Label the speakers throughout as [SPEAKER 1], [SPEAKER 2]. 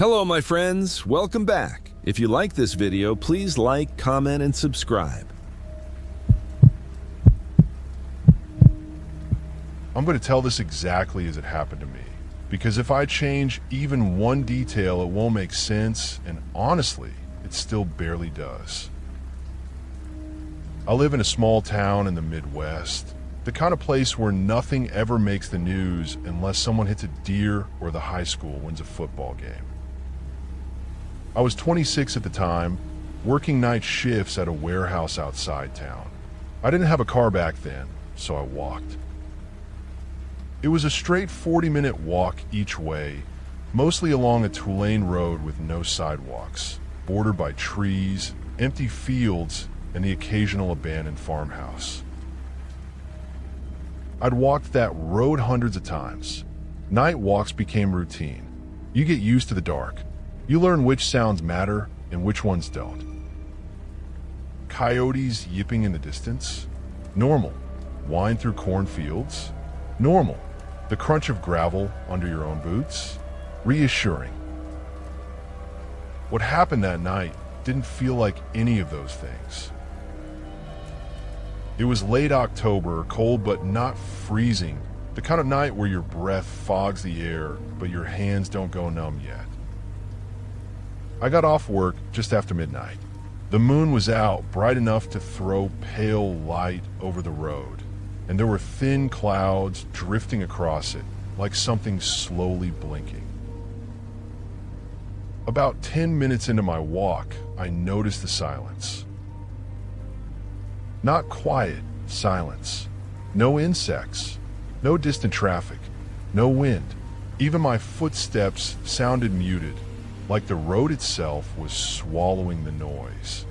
[SPEAKER 1] Hello my friends, welcome back. If you like this video, please like, comment, and subscribe.
[SPEAKER 2] I'm going to tell this exactly as it happened to me, because if I change even one detail, it won't make sense, and honestly, it still barely does. I live in a small town in the Midwest, the kind of place where nothing ever makes the news unless someone hits a deer or the high school wins a football game. I was 26 at the time, working night shifts at a warehouse outside town. I didn't have a car back then, so I walked. It was a straight 40-minute walk each way, mostly along a two-lane road with no sidewalks, bordered by trees, empty fields, and the occasional abandoned farmhouse. I'd walked that road hundreds of times. Night walks became routine. You get used to the dark. You learn which sounds matter and which ones don't. Coyotes yipping in the distance? Normal. Wind through cornfields? Normal. The crunch of gravel under your own boots? Reassuring. What happened that night didn't feel like any of those things. It was late October, cold but not freezing, the kind of night where your breath fogs the air, but your hands don't go numb yet. I got off work just after midnight. The moon was out, bright enough to throw pale light over the road, and there were thin clouds drifting across it, like something slowly blinking. About 10 minutes into my walk, I noticed the silence. Not quiet, silence. No insects, no distant traffic, no wind. Even my footsteps sounded muted, like the road itself was swallowing the noise.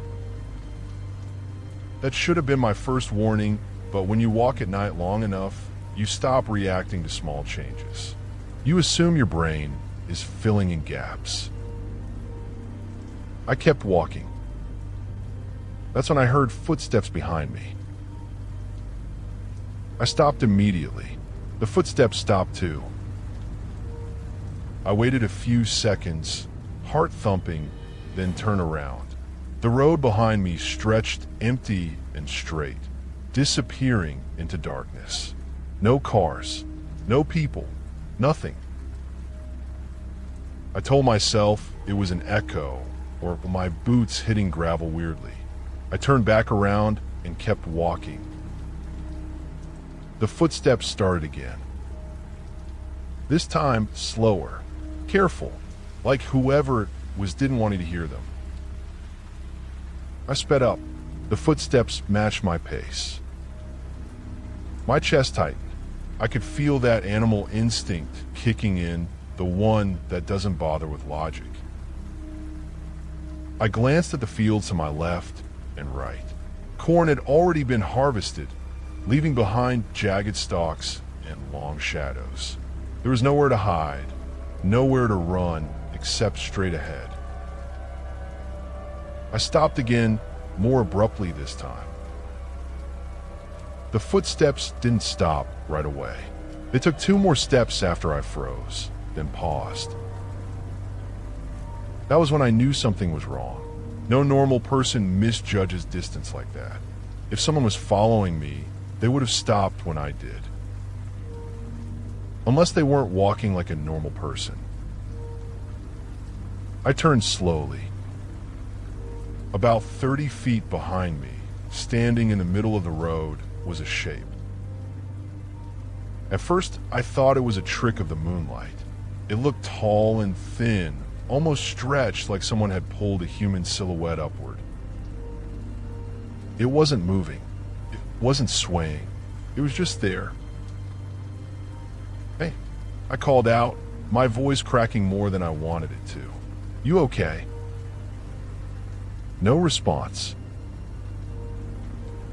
[SPEAKER 2] That should have been my first warning, but when you walk at night long enough, you stop reacting to small changes. You assume your brain is filling in gaps. I kept walking. That's when I heard footsteps behind me. I stopped immediately. The footsteps stopped too. I waited a few seconds, heart thumping, then turned around. The road behind me stretched empty and straight, disappearing into darkness. No cars, no people, nothing. I told myself it was an echo or my boots hitting gravel weirdly. I turned back around and kept walking. The footsteps started again. This time, slower, careful, like whoever it was didn't want me to hear them. I sped up. The footsteps matched my pace. My chest tightened. I could feel that animal instinct kicking in, the one that doesn't bother with logic. I glanced at the fields to my left and right. Corn had already been harvested, leaving behind jagged stalks and long shadows. There was nowhere to hide, nowhere to run except straight ahead. I stopped again, more abruptly this time. The footsteps didn't stop right away. They took 2 more steps after I froze, then paused. That was when I knew something was wrong. No normal person misjudges distance like that. If someone was following me, they would have stopped when I did. Unless they weren't walking like a normal person. I turned slowly. About 30 feet behind me, standing in the middle of the road, was a shape. At first, I thought it was a trick of the moonlight. It looked tall and thin, almost stretched like someone had pulled a human silhouette upward. It wasn't moving. It wasn't swaying. It was just there. "Hey," I called out, my voice cracking more than I wanted it to. "You okay?" No response.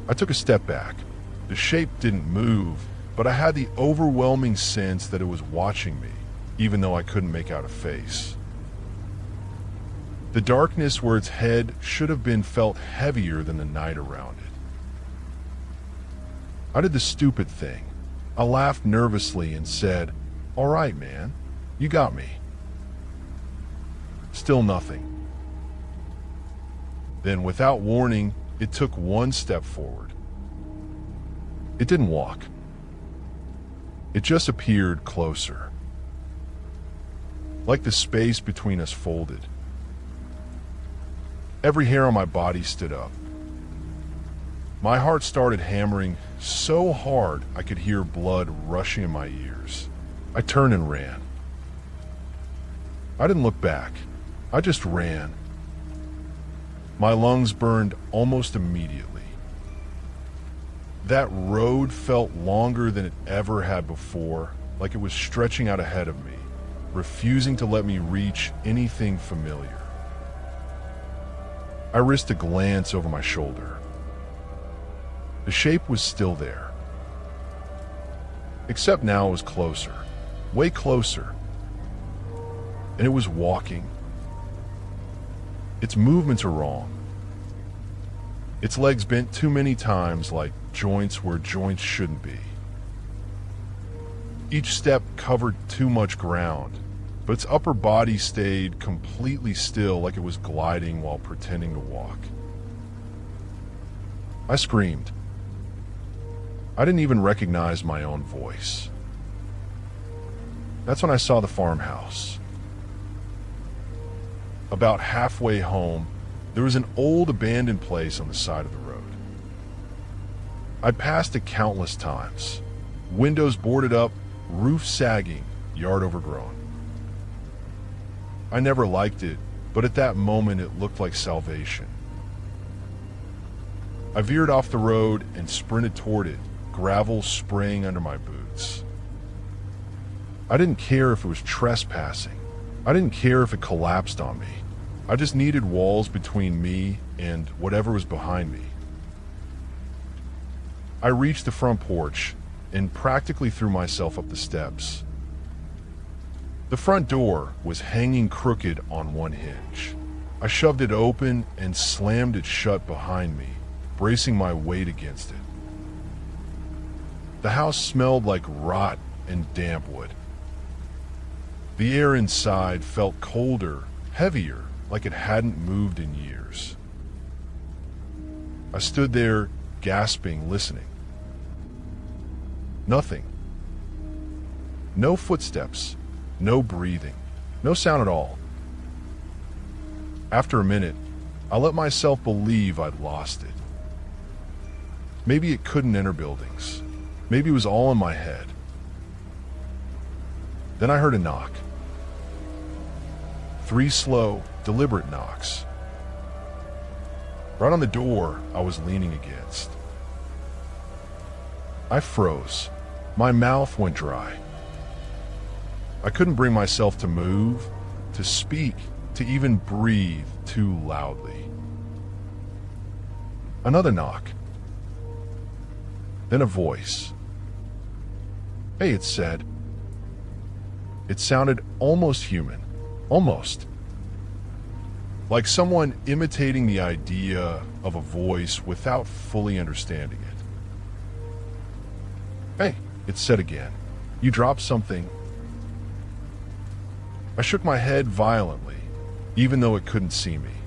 [SPEAKER 2] I took a step back. The shape didn't move, but I had the overwhelming sense that it was watching me, even though I couldn't make out a face. The darkness where its head should have been felt heavier than the night around it. I did the stupid thing. I laughed nervously and said, "All right, man, you got me." Still nothing. Then, without warning, it took one step forward. It didn't walk. It just appeared closer. Like the space between us folded. Every hair on my body stood up. My heart started hammering so hard I could hear blood rushing in my ears. I turned and ran. I didn't look back. I just ran. My lungs burned almost immediately. That road felt longer than it ever had before, like it was stretching out ahead of me, refusing to let me reach anything familiar. I risked a glance over my shoulder. The shape was still there. Except now it was closer, way closer. And it was walking. Its movements are wrong. Its legs bent too many times like joints where joints shouldn't be. Each step covered too much ground, but its upper body stayed completely still like it was gliding while pretending to walk. I screamed. I didn't even recognize my own voice. That's when I saw the farmhouse. About halfway home, there was an old abandoned place on the side of the road. I'd passed it countless times. Windows boarded up, roof sagging, yard overgrown. I never liked it, but at that moment it looked like salvation. I veered off the road and sprinted toward it, gravel spraying under my boots. I didn't care if it was trespassing. I didn't care if it collapsed on me. I just needed walls between me and whatever was behind me. I reached the front porch and practically threw myself up the steps. The front door was hanging crooked on one hinge. I shoved it open and slammed it shut behind me, bracing my weight against it. The house smelled like rot and damp wood. The air inside felt colder, heavier, like it hadn't moved in years. I stood there, gasping, listening. Nothing. No footsteps, no breathing, no sound at all. After a minute, I let myself believe I'd lost it. Maybe it couldn't enter buildings. Maybe it was all in my head. Then I heard a knock. 3 slow, deliberate knocks. Right on the door I was leaning against. I froze. My mouth went dry. I couldn't bring myself to move, to speak, to even breathe too loudly. Another knock. Then a voice. "Hey," it said. It sounded almost human. Almost. Like someone imitating the idea of a voice without fully understanding it. "Hey," it said again. "You dropped something." I shook my head violently, even though it couldn't see me.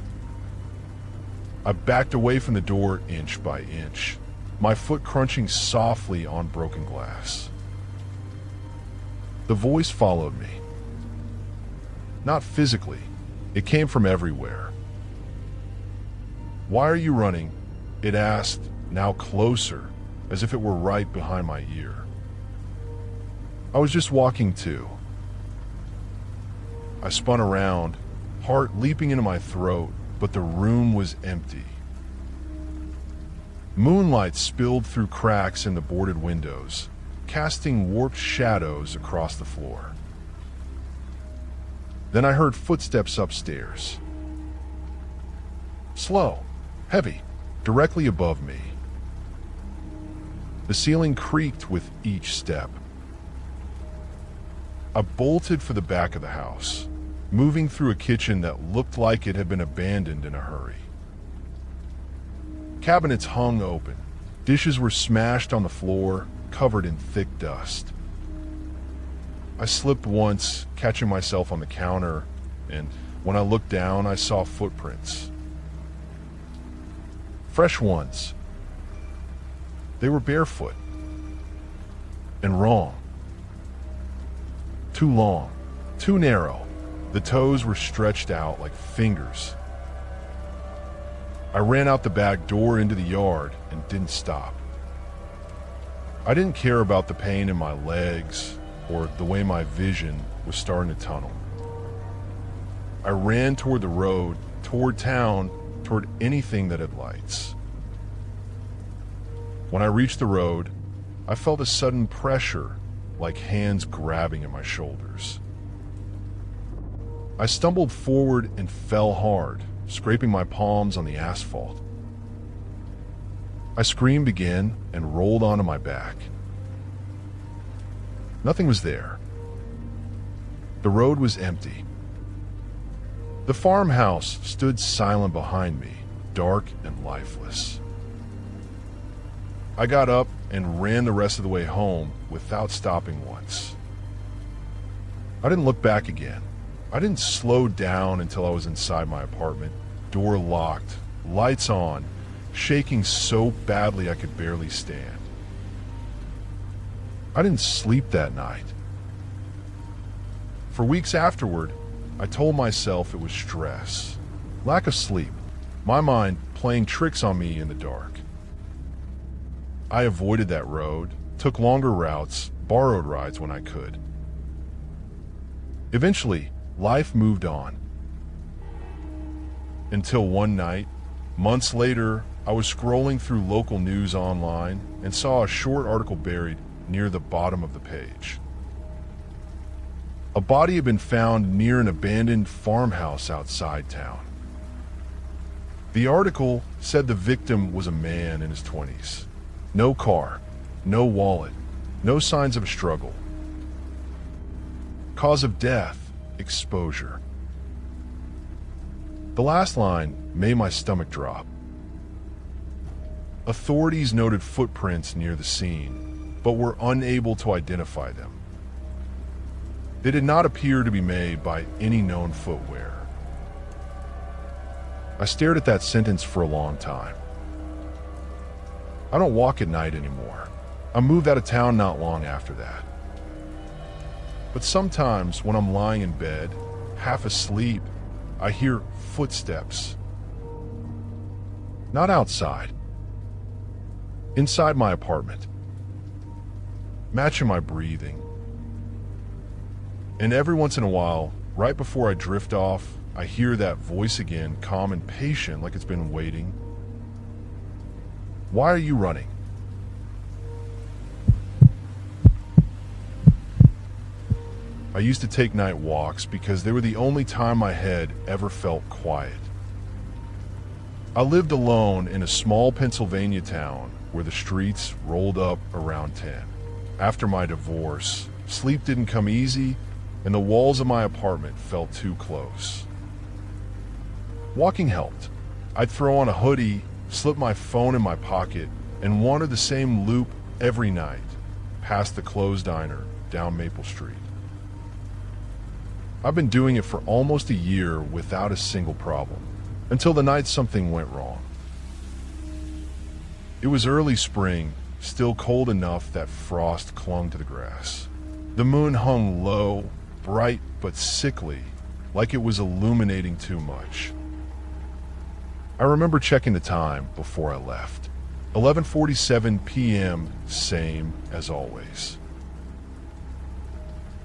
[SPEAKER 2] I backed away from the door inch by inch, my foot crunching softly on broken glass. The voice followed me. Not physically, it came from everywhere. "Why are you running?" it asked, now closer, as if it were right behind my ear. I was just walking too. I spun around, heart leaping into my throat, but the room was empty. Moonlight spilled through cracks in the boarded windows, casting warped shadows across the floor. Then I heard footsteps upstairs. Slow, heavy, directly above me. The ceiling creaked with each step. I bolted for the back of the house, moving through a kitchen that looked like it had been abandoned in a hurry. Cabinets hung open. Dishes were smashed on the floor, covered in thick dust. I slipped once, catching myself on the counter, and When I looked down, I saw footprints. Fresh ones. They were barefoot. And wrong. Too long. Too narrow. The toes were stretched out like fingers. I ran out the back door into the yard and didn't stop. I didn't care about the pain in my legs or the way my vision was starting to tunnel. I ran toward the road, toward town, toward anything that had lights. When I reached the road, I felt a sudden pressure, like hands grabbing at my shoulders. I stumbled forward and fell hard, scraping my palms on the asphalt. I screamed again and rolled onto my back. Nothing was there. The road was empty. The farmhouse stood silent behind me, dark and lifeless. I got up and ran the rest of the way home without stopping once. I didn't look back again. I didn't slow down until I was inside my apartment, door locked, lights on, shaking so badly I could barely stand. I didn't sleep that night. For weeks afterward, I told myself it was stress, lack of sleep, my mind playing tricks on me in the dark. I avoided that road, took longer routes, borrowed rides when I could. Eventually, life moved on. Until one night, months later, I was scrolling through local news online and saw a short article buried near the bottom of the page. A body had been found near an abandoned farmhouse outside town. The article said the victim was a man in his 20s. No car, no wallet, no signs of a struggle. Cause of death, exposure. The last line made my stomach drop. Authorities noted footprints near the scene, but were unable to identify them. They did not appear to be made by any known footwear. I stared at that sentence for a long time. I don't walk at night anymore. I moved out of town not long after that. But sometimes when I'm lying in bed, half asleep, I hear footsteps. Not outside. Inside my apartment. Matching my breathing. And every once in a while, right before I drift off, I hear that voice again, calm and patient, like it's been waiting. Why are you running? I used to take night walks because they were the only time my head ever felt quiet. I lived alone in a small Pennsylvania town where the streets rolled up around 10. After my divorce, sleep didn't come easy, and the walls of my apartment felt too close. Walking helped. I'd throw on a hoodie, slip my phone in my pocket, and wander the same loop every night, past the closed diner, down Maple Street. I've been doing it for almost a year without a single problem, until the night something went wrong. It was early spring, still cold enough that frost clung to the grass. The moon hung low, bright but sickly, like it was illuminating too much. I remember checking the time before I left. 11:47 p.m., same as always.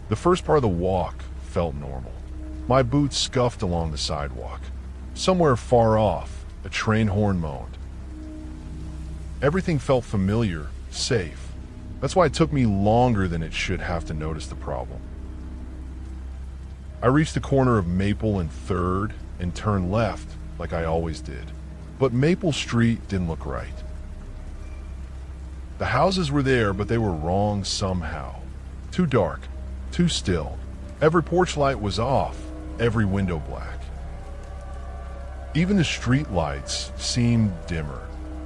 [SPEAKER 2] The first part of the walk felt normal. My boots scuffed along the sidewalk. Somewhere far off, a train horn moaned. Everything felt familiar, safe. That's why it took me longer than it should have to notice the problem. I reached the corner of Maple and 3rd and turned left like I always did. But Maple Street didn't look right. The houses were there, but they were wrong somehow. Too dark, too still. Every porch light was off, every window black. Even the street lights seemed dimmer,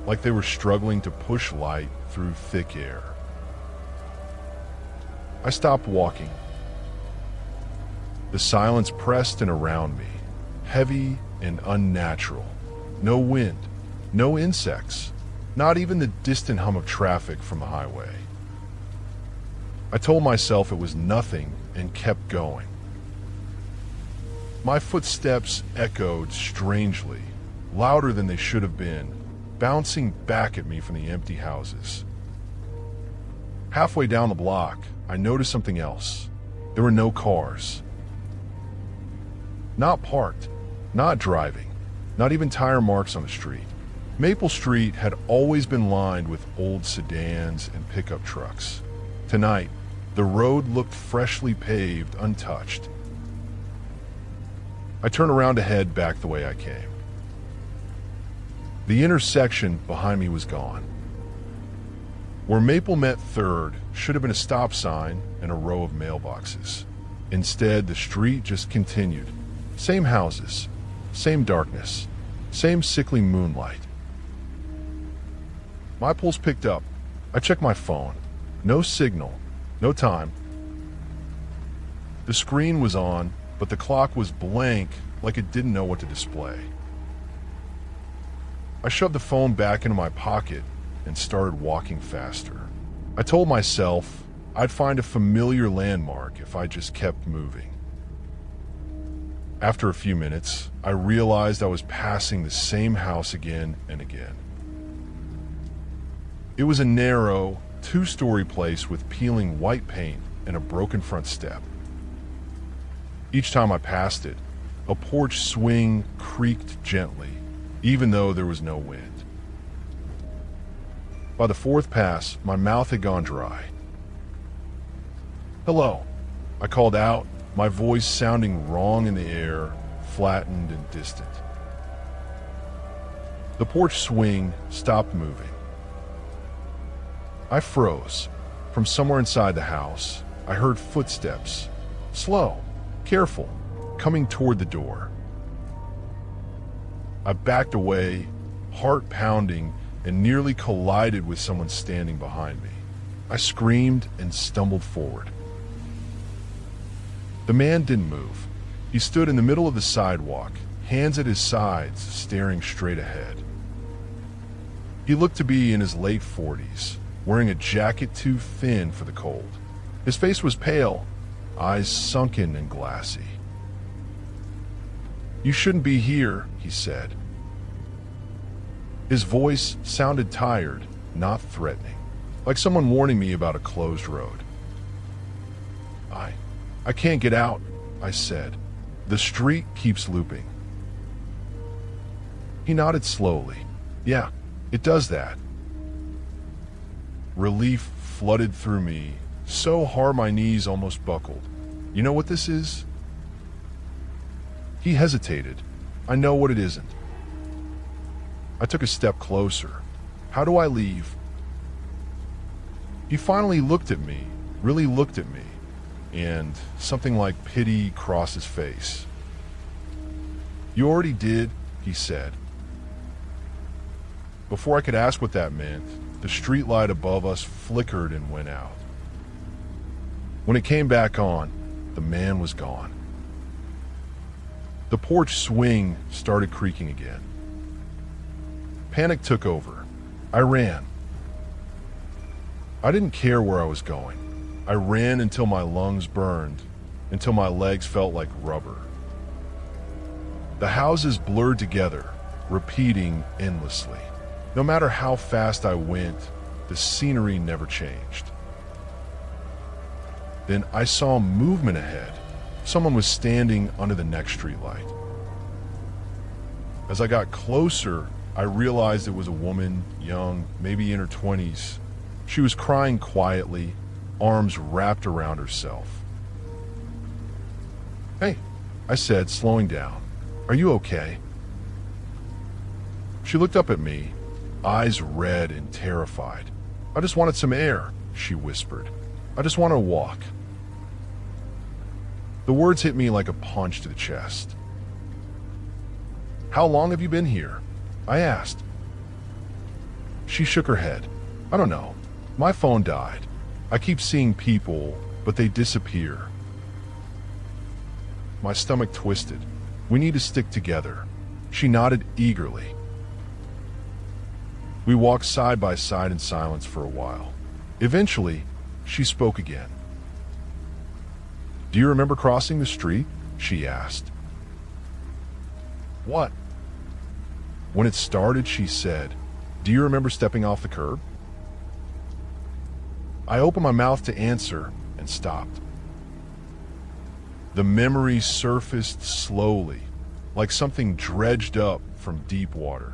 [SPEAKER 2] like they were struggling to push light through thick air. I stopped walking. The silence pressed in around me, heavy and unnatural. No wind, no insects, not even the distant hum of traffic from the highway. I told myself it was nothing and kept going. My footsteps echoed strangely, louder than they should have been, bouncing back at me from the empty houses. Halfway down the block, I noticed something else. There were no cars. Not parked, not driving, not even tire marks on the street. Maple Street had always been lined with old sedans and pickup trucks. Tonight, the road looked freshly paved, untouched. I turned around to head back the way I came. The intersection behind me was gone. Where Maple met 3rd should have been a stop sign and a row of mailboxes. Instead, the street just continued. Same houses, same darkness, same sickly moonlight. My pulse picked up. I checked my phone. No signal, no time. The screen was on, but the clock was blank, like it didn't know what to display. I shoved the phone back into my pocket and started walking faster. I told myself I'd find a familiar landmark if I just kept moving. After a few minutes, I realized I was passing the same house again and again. It was a narrow, 2-story place with peeling white paint and a broken front step. Each time I passed it, a porch swing creaked gently, even though there was no wind. By the 4th pass, my mouth had gone dry. "Hello," I called out, my voice sounding wrong in the air, flattened and distant. The porch swing stopped moving. I froze. From somewhere inside the house, I heard footsteps, slow, careful, coming toward the door. I backed away, heart pounding, and nearly collided with someone standing behind me. I screamed and stumbled forward. The man didn't move. He stood in the middle of the sidewalk, hands at his sides, staring straight ahead. He looked to be in his late 40s, wearing a jacket too thin for the cold. His face was pale, eyes sunken and glassy. "You shouldn't be here," he said. His voice sounded tired, not threatening, like someone warning me about a closed road. I can't get out," I said. "The street keeps looping." He nodded slowly. "Yeah, it does that." Relief flooded through me, so hard my knees almost buckled. "You know what this is?" He hesitated. "I know what it isn't." I took a step closer. "How do I leave?" He finally looked at me, really looked at me, and something like pity crossed his face. "You already did," he said. Before I could ask what that meant, the streetlight above us flickered and went out. When it came back on, the man was gone. The porch swing started creaking again. Panic took over. I ran. I didn't care where I was going. I ran until my lungs burned, until my legs felt like rubber. The houses blurred together, repeating endlessly. No matter how fast I went, the scenery never changed. Then I saw movement ahead. Someone was standing under the next streetlight. As I got closer, I realized it was a woman, young, maybe in her 20s. She was crying quietly, arms wrapped around herself. "Hey," I said, slowing down. "Are you okay?" She looked up at me, eyes red and terrified. "I just wanted some air," she whispered. "I just want to walk." The words hit me like a punch to the chest. "How long have you been here?" I asked. She shook her head. "I don't know. My phone died. I keep seeing people, but they disappear." My stomach twisted. We need to stick together." She nodded eagerly. We walked side by side in silence for a while. Eventually, she spoke again. "Do you remember crossing the street?" she asked. "What?" "When it started," she said. "Do you remember stepping off the curb?" I opened my mouth to answer and stopped. The memory surfaced slowly, like something dredged up from deep water.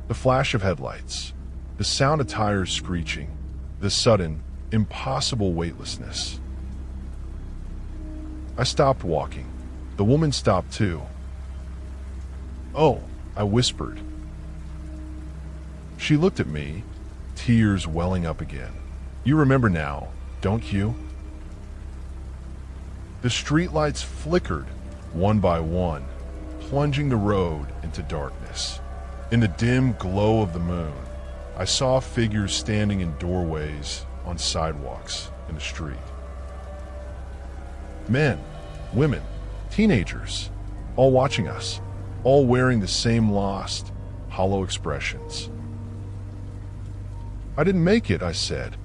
[SPEAKER 2] The flash of headlights, the sound of tires screeching, the sudden, impossible weightlessness. I stopped walking. The woman stopped too. "Oh," I whispered. She looked at me, tears welling up again. "You remember now, don't you?" The streetlights flickered, one by one, plunging the road into darkness. In the dim glow of the moon, I saw figures standing in doorways, on sidewalks, in the street. Men, women, teenagers, all watching us, all wearing the same lost, hollow expressions. "I didn't make it," I said.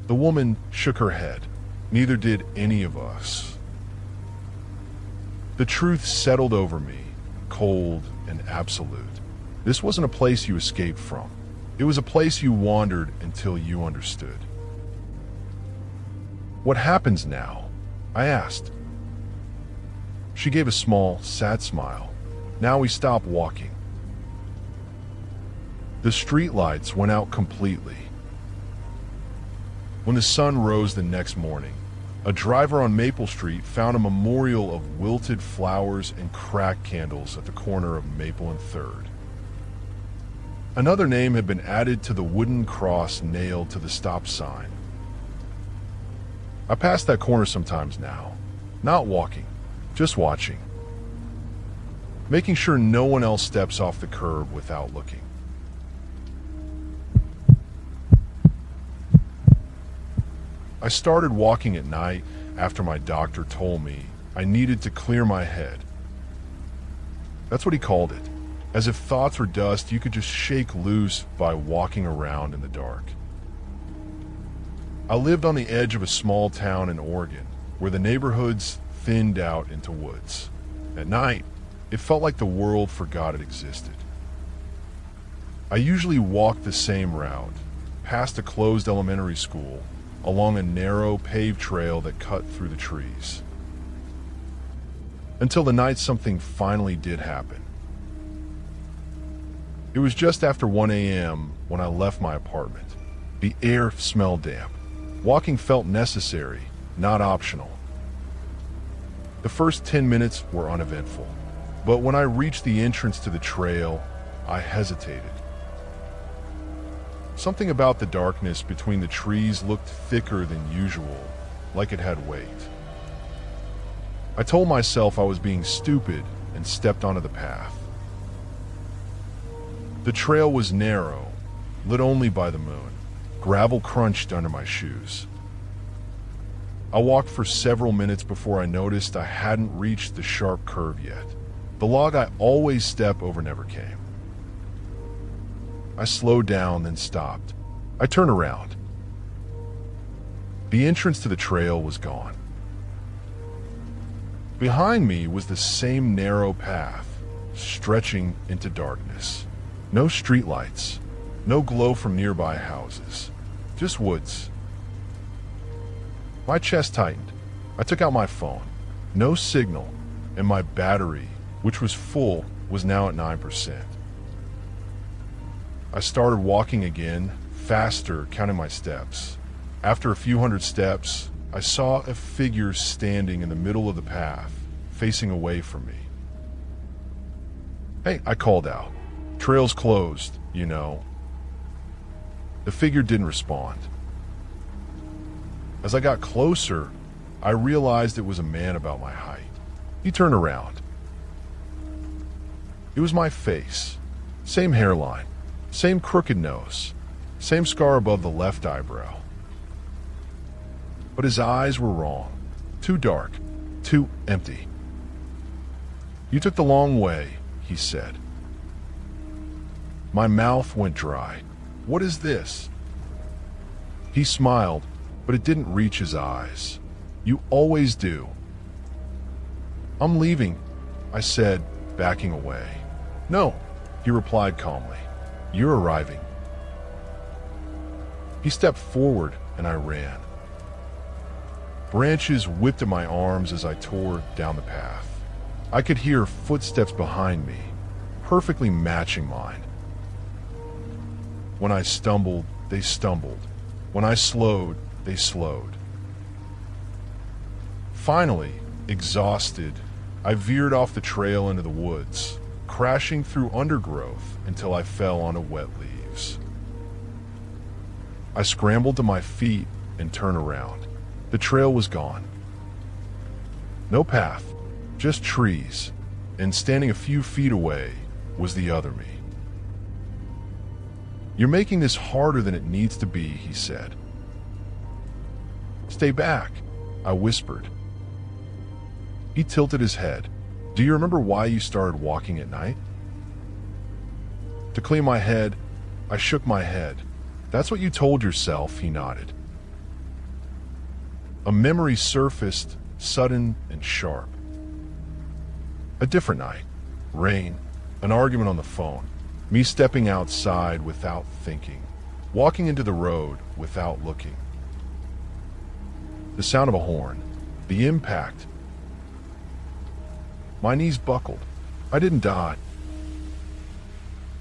[SPEAKER 2] The woman shook her head. Neither did any of us. The truth settled over me, cold and absolute. This wasn't a place you escaped from. It was a place you wandered until you understood. "What happens now?" I asked. She gave a small, sad smile. "Now we stop walking." The streetlights went out completely. When the sun rose the next morning, a driver on Maple Street found a memorial of wilted flowers and cracked candles at the corner of Maple and 3rd. Another name had been added to the wooden cross nailed to the stop sign. I pass that corner sometimes now, not walking, just watching, making sure no one else steps off the curb without looking. I started walking at night after my doctor told me I needed to clear my head. That's what he called it. As if thoughts were dust you could just shake loose by walking around in the dark. I lived on the edge of a small town in Oregon where the neighborhoods thinned out into woods. At night, it felt like the world forgot it existed. I usually walked the same route, past a closed elementary school, along a narrow paved trail that cut through the trees. Until the night something finally did happen. It was just after 1 a.m. when I left my apartment. The air smelled damp. Walking felt necessary, not optional. The first 10 minutes were uneventful, but when I reached the entrance to the trail, I hesitated. Something about the darkness between the trees looked thicker than usual, like it had weight. I told myself I was being stupid and stepped onto the path. The trail was narrow, lit only by the moon. Gravel crunched under my shoes. I walked for several minutes before I noticed I hadn't reached the sharp curve yet. The log I always step over never came. I slowed down, then stopped. I turned around. The entrance to the trail was gone. Behind me was the same narrow path, stretching into darkness. No streetlights, no glow from nearby houses, just woods. My chest tightened. I took out my phone. No signal, and my battery, which was full, was now at 9%. I started walking again, faster, counting my steps. After a few hundred steps, I saw a figure standing in the middle of the path, facing away from me. "Hey," I called out. "Trail's closed, you know." The figure didn't respond. As I got closer, I realized it was a man about my height. He turned around. It was my face. Same hairline, same crooked nose, same scar above the left eyebrow. But his eyes were wrong. Too dark, Too empty. You took the long way, he said. My mouth went dry. What is this? He smiled, but it didn't reach his eyes. You always do. I'm leaving, I said, backing away. No, he replied calmly. You're arriving. He stepped forward and I ran. Branches whipped at my arms as I tore down the path. I could hear footsteps behind me, perfectly matching mine. When I stumbled, they stumbled. When I slowed, they slowed. Finally, exhausted, I veered off the trail into the woods, crashing through undergrowth until I fell onto wet leaves. I scrambled to my feet and turned around. The trail was gone. No path, just trees, and standing a few feet away was the other me. You're making this harder than it needs to be, he said. Stay back, I whispered. He tilted his head. Do you remember why you started walking at night? To clean my head, I shook my head. That's what you told yourself, he nodded. A memory surfaced, sudden and sharp. A different night. Rain, an argument on the phone, me stepping outside without thinking, walking into the road without looking. The sound of a horn, the impact. My knees buckled. I didn't die.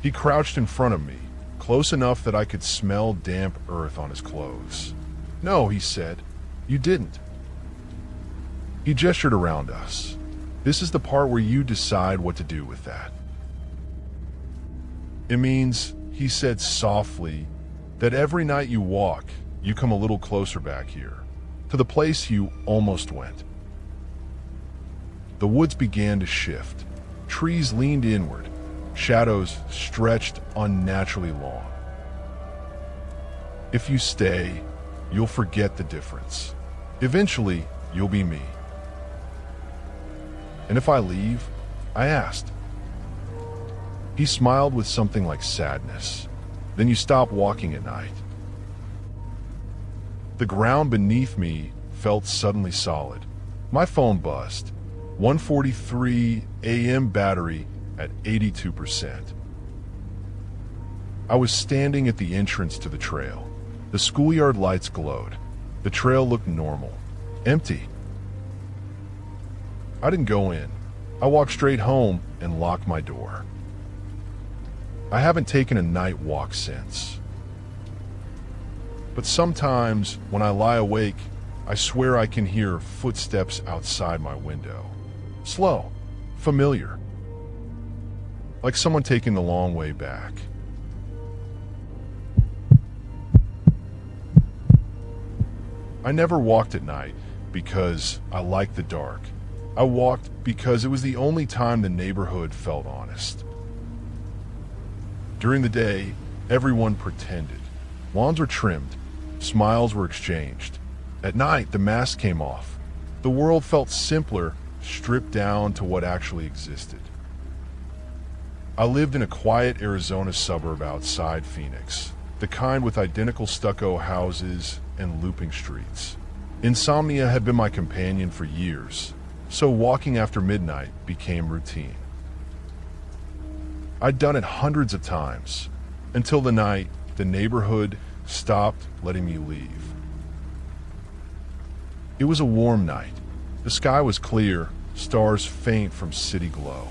[SPEAKER 2] He crouched in front of me, close enough that I could smell damp earth on his clothes. No, he said, you didn't. He gestured around us. This is the part where you decide what to do with that. It means, he said softly, that every night you walk, you come a little closer back here, to the place you almost went. The woods began to shift. Trees leaned inward. Shadows stretched unnaturally long. If you stay, you'll forget the difference. Eventually, you'll be me. And if I leave? I asked. He smiled with something like sadness. Then you stop walking at night. The ground beneath me felt suddenly solid. My phone buzzed. 1:43 a.m. battery at 82%. I was standing at the entrance to the trail. The schoolyard lights glowed. The trail looked normal, empty. I didn't go in. I walked straight home and locked my door. I haven't taken a night walk since. But sometimes when I lie awake, I swear I can hear footsteps outside my window. Slow, familiar. Like someone taking the long way back. I never walked at night because I liked the dark. I walked because it was the only time the neighborhood felt honest. During the day, everyone pretended. Lawns were trimmed. Smiles were exchanged. At night, the mask came off. The world felt simpler, stripped down to what actually existed. I lived in a quiet Arizona suburb outside Phoenix, the kind with identical stucco houses and looping streets. Insomnia had been my companion for years, so walking after midnight became routine. I'd done it hundreds of times, until the night the neighborhood stopped letting me leave. It was a warm night. The sky was clear, stars faint from city glow.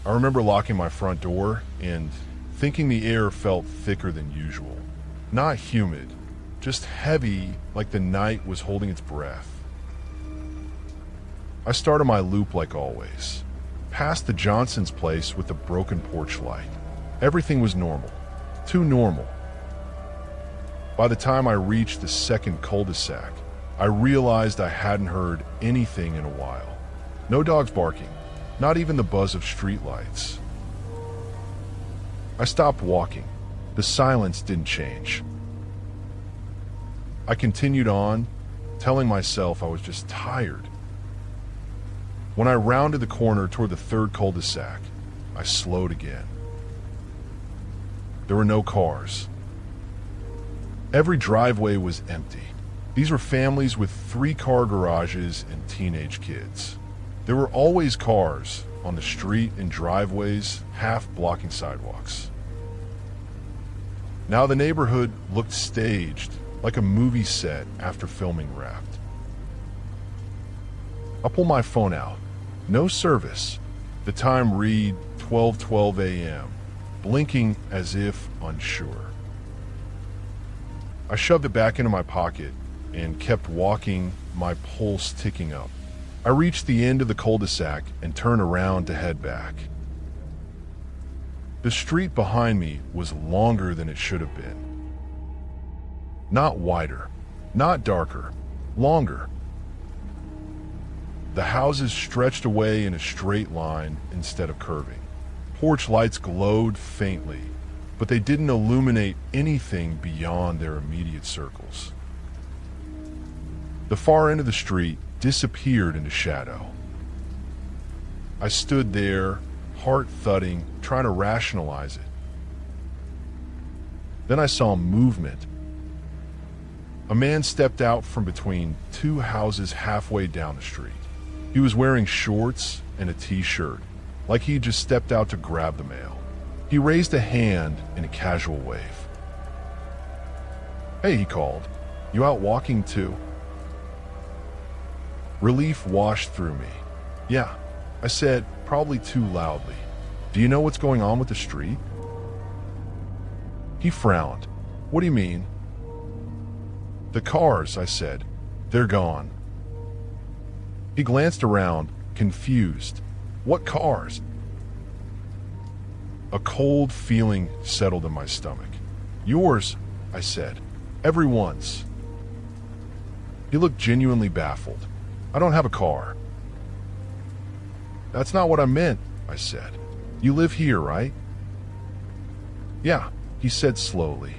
[SPEAKER 2] I remember locking my front door and thinking the air felt thicker than usual. Not humid, just heavy, like the night was holding its breath. I started my loop like always, past the Johnson's place with the broken porch light. Everything was normal, too normal. By the time I reached the second cul-de-sac, I realized I hadn't heard anything in a while. No dogs barking, not even the buzz of streetlights. I stopped walking. The silence didn't change. I continued on, telling myself I was just tired. When I rounded the corner toward the third cul-de-sac, I slowed again. There were no cars. Every driveway was empty. These were families with 3-car garages and teenage kids. There were always cars on the street and driveways, half blocking sidewalks. Now the neighborhood looked staged, like a movie set after filming wrapped. I pull my phone out. No service. The time read 12:12 a.m., blinking as if unsure. I shoved it back into my pocket and kept walking, my pulse ticking up. I reached the end of the cul-de-sac and turned around to head back. The street behind me was longer than it should have been. Not wider, not darker, longer. The houses stretched away in a straight line instead of curving. Porch lights glowed faintly, but they didn't illuminate anything beyond their immediate circles. The far end of the street disappeared into shadow. I stood there, heart thudding, trying to rationalize it. Then I saw movement. A man stepped out from between 2 houses halfway down the street. He was wearing shorts and a t-shirt, like he just stepped out to grab the mail. He raised a hand in a casual wave. "Hey," he called. "You out walking too?" Relief washed through me. "Yeah," I said, probably too loudly. "Do you know what's going on with the street?" He frowned. "What do you mean?" "The cars," I said. "They're gone." He glanced around, confused. "What cars?" A cold feeling settled in my stomach. "Yours," I said. "Everyone's." He looked genuinely baffled. "I don't have a car." "That's not what I meant," I said. "You live here, right?" "Yeah," he said slowly.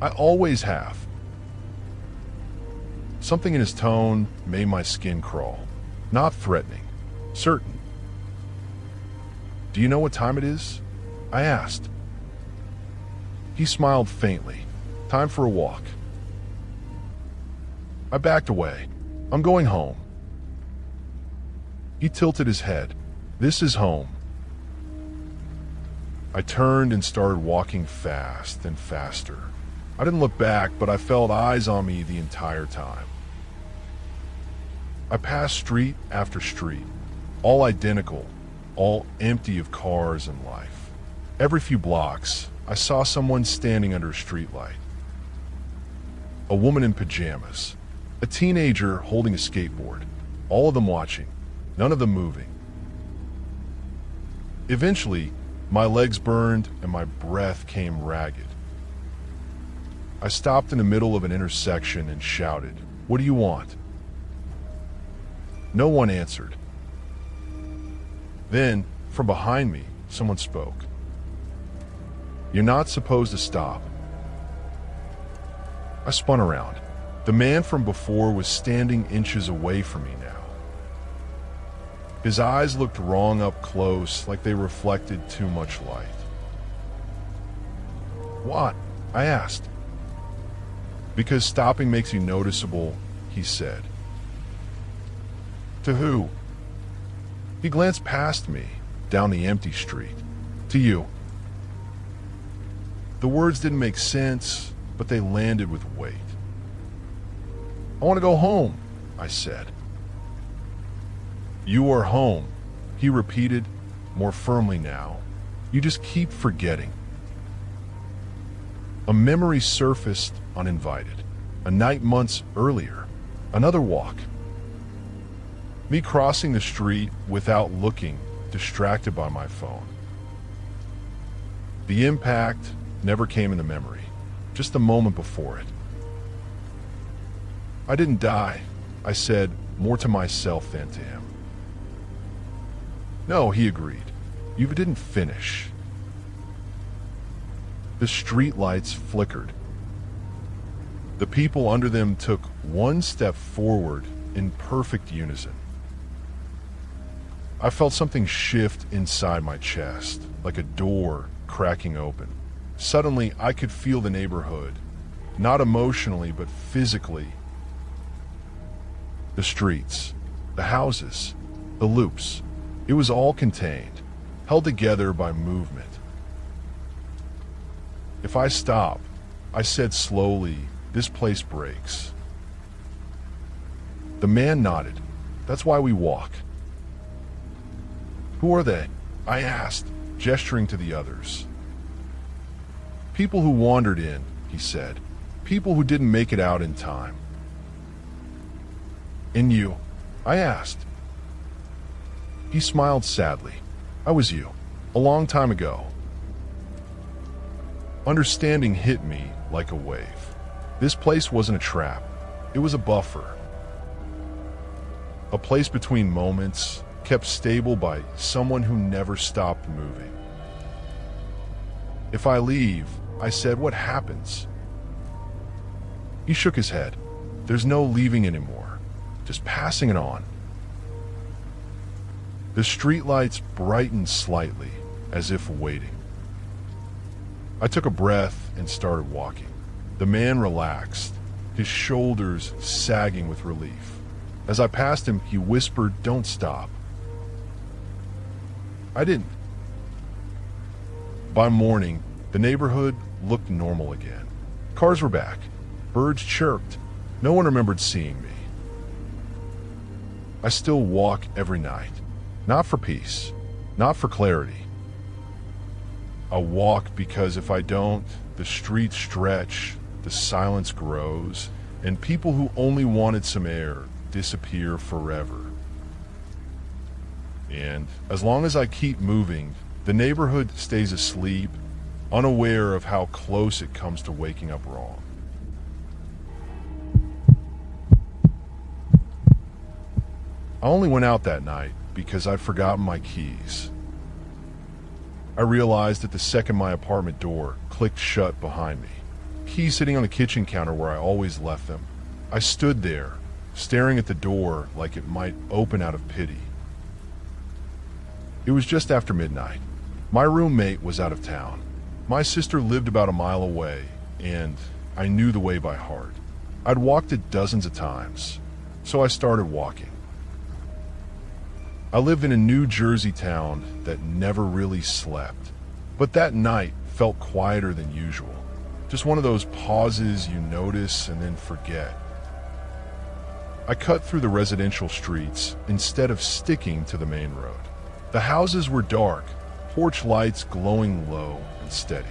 [SPEAKER 2] "I always have." Something in his tone made my skin crawl. Not threatening, certain. "Do you know what time it is?" I asked. He smiled faintly. "Time for a walk." I backed away. "I'm going home." He tilted his head. "This is home." I turned and started walking fast and faster. I didn't look back, but I felt eyes on me the entire time. I passed street after street, all identical, all empty of cars and life. Every few blocks, I saw someone standing under a streetlight. A woman in pajamas, a teenager holding a skateboard, all of them watching, none of them moving. Eventually, my legs burned and my breath came ragged. I stopped in the middle of an intersection and shouted, "What do you want?" No one answered. Then, from behind me, someone spoke. "You're not supposed to stop." I spun around. The man from before was standing inches away from me now. His eyes looked wrong up close, like they reflected too much light. "What?" I asked. "Because stopping makes you noticeable," he said. "To who?" He glanced past me, down the empty street. "To you." The words didn't make sense, but they landed with weight. "I want to go home," I said. "You are home," he repeated, more firmly now. "You just keep forgetting." A memory surfaced uninvited. A night months earlier. Another walk. Me crossing the street without looking, distracted by my phone. The impact never came into memory, just the moment before it. "I didn't die," I said, more to myself than to him. "No," he agreed. "You didn't finish." The streetlights flickered. The people under them took one step forward in perfect unison. I felt something shift inside my chest, like a door cracking open. Suddenly, I could feel the neighborhood, not emotionally, but physically. The streets, the houses, the loops. It was all contained, held together by movement. If I stop, I said slowly, this place breaks. The man nodded. That's why we walk. Who are they? I asked, gesturing to the others. People who wandered in, he said. People who didn't make it out in time. And you? I asked. He smiled sadly. I was you, a long time ago. Understanding hit me like a wave. This place wasn't a trap. It was a buffer. A place between moments, kept stable by someone who never stopped moving. If I leave, I said, what happens? He shook his head. There's no leaving anymore, just passing it on. The streetlights brightened slightly, as if waiting. I took a breath and started walking. The man relaxed, his shoulders sagging with relief. As I passed him, he whispered, don't stop. I didn't. By morning, the neighborhood looked normal again. Cars were back. Birds chirped. No one remembered seeing me. I still walk every night. Not for peace. Not for clarity. I walk because if I don't, the streets stretch, the silence grows, and people who only wanted some air disappear forever. And as long as I keep moving, the neighborhood stays asleep, unaware of how close it comes to waking up wrong. I only went out that night because I'd forgotten my keys. I realized that the second my apartment door clicked shut behind me, keys sitting on the kitchen counter where I always left them. I stood there, staring at the door like it might open out of pity. It was just after midnight. My roommate was out of town. My sister lived about a mile away, and I knew the way by heart. I'd walked it dozens of times, so I started walking. I live in a New Jersey town that never really slept, but that night felt quieter than usual. Just one of those pauses you notice and then forget. I cut through the residential streets instead of sticking to the main road. The houses were dark, porch lights glowing low and steady.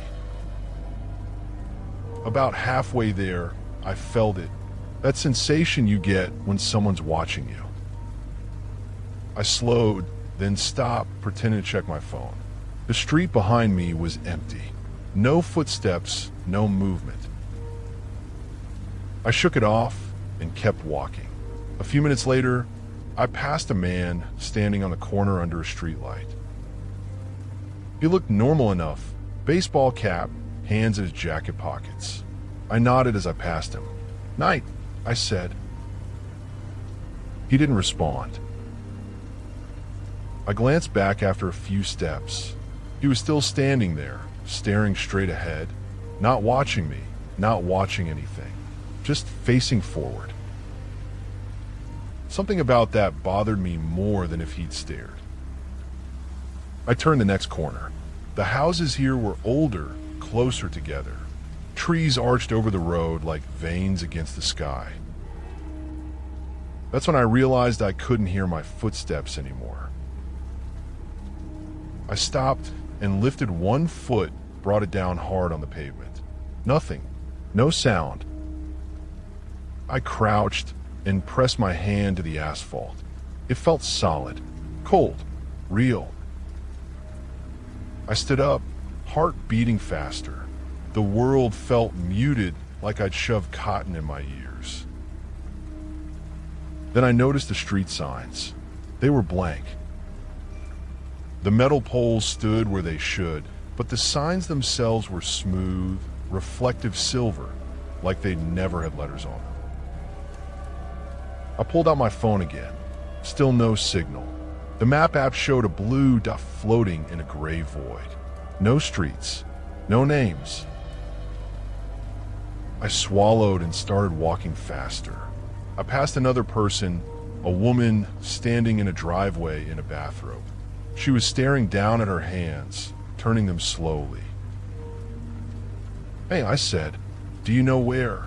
[SPEAKER 2] About halfway there, I felt it, that sensation you get when someone's watching you. I slowed, then stopped, pretending to check my phone. The street behind me was empty. No footsteps, no movement. I shook it off and kept walking. A few minutes later, I passed a man standing on the corner under a streetlight. He looked normal enough, baseball cap, hands in his jacket pockets. I nodded as I passed him. "Night," I said. He didn't respond. I glanced back after a few steps. He was still standing there, staring straight ahead, not watching me, not watching anything, just facing forward. Something about that bothered me more than if he'd stared. I turned the next corner. The houses here were older, closer together. Trees arched over the road like veins against the sky. That's when I realized I couldn't hear my footsteps anymore. I stopped and lifted one foot, brought it down hard on the pavement. Nothing. No sound. I crouched and pressed my hand to the asphalt. It felt solid, cold, real. I stood up, heart beating faster. The world felt muted, like I'd shoved cotton in my ears. Then I noticed the street signs. They were blank. The metal poles stood where they should, but the signs themselves were smooth, reflective silver, like they never had letters on them. I pulled out my phone again. Still no signal. The map app showed a blue dot floating in a gray void. No streets, no names. I swallowed and started walking faster. I passed another person, a woman standing in a driveway in a bathrobe. She was staring down at her hands, turning them slowly. "Hey," I said, "do you know where?"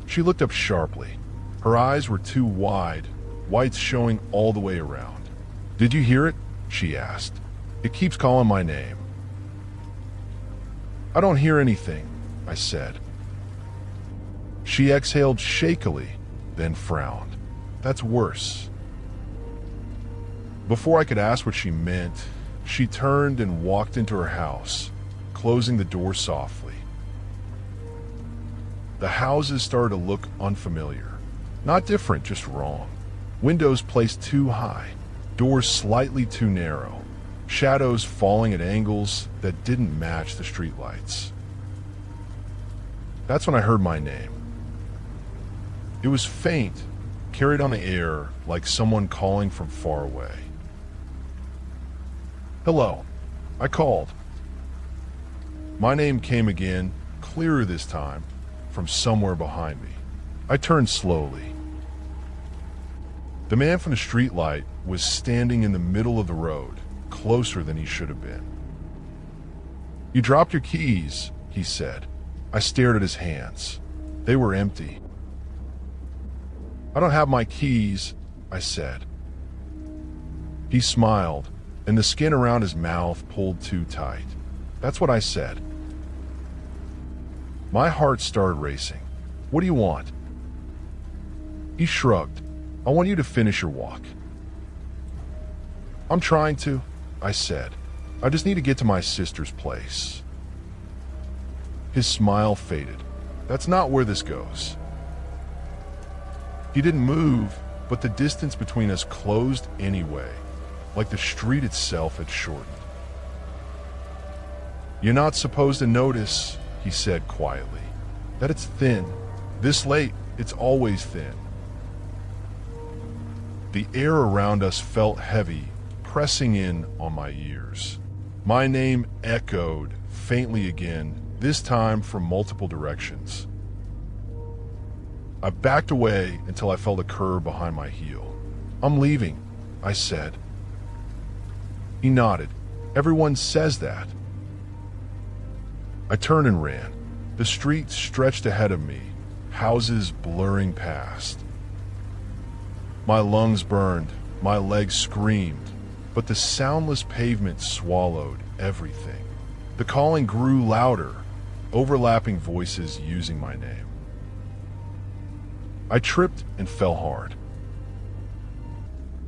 [SPEAKER 2] She looked up sharply. Her eyes were too wide, whites showing all the way around. "Did you hear it?" she asked. "It keeps calling my name." "I don't hear anything," I said. She exhaled shakily, then frowned. "That's worse." Before I could ask what she meant, she turned and walked into her house, closing the door softly. The houses started to look unfamiliar. Not different, just wrong. Windows placed too high, doors slightly too narrow, shadows falling at angles that didn't match the streetlights. That's when I heard my name. It was faint, carried on the air like someone calling from far away. "Hello," I called. My name came again, clearer this time, from somewhere behind me. I turned slowly. The man from the streetlight was standing in the middle of the road, closer than he should have been. "You dropped your keys," he said. I stared at his hands. They were empty. "I don't have my keys," I said. He smiled, and the skin around his mouth pulled too tight. That's what I said. My heart started racing. "What do you want?" He shrugged. "I want you to finish your walk." "I'm trying to," I said. "I just need to get to my sister's place." His smile faded. "That's not where this goes." He didn't move, but the distance between us closed anyway, like the street itself had shortened. "You're not supposed to notice," he said quietly, "that it's thin. This late, it's always thin." The air around us felt heavy, pressing in on my ears. My name echoed faintly again, this time from multiple directions. I backed away until I felt a curb behind my heel. "I'm leaving," I said. He nodded. "Everyone says that." I turned and ran. The street stretched ahead of me, houses blurring past. My lungs burned, my legs screamed, but the soundless pavement swallowed everything. The calling grew louder, overlapping voices using my name. I tripped and fell hard.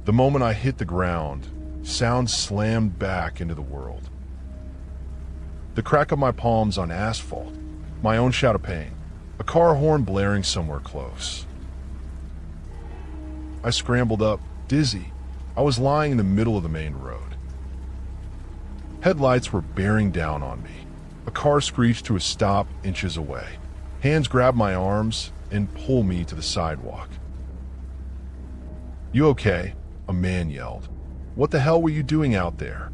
[SPEAKER 2] The moment I hit the ground, sound slammed back into the world. The crack of my palms on asphalt, my own shout of pain, a car horn blaring somewhere close. I scrambled up, dizzy. I was lying in the middle of the main road. Headlights were bearing down on me. A car screeched to a stop inches away. Hands grabbed my arms and pulled me to the sidewalk. "You okay?" a man yelled. "What the hell were you doing out there?"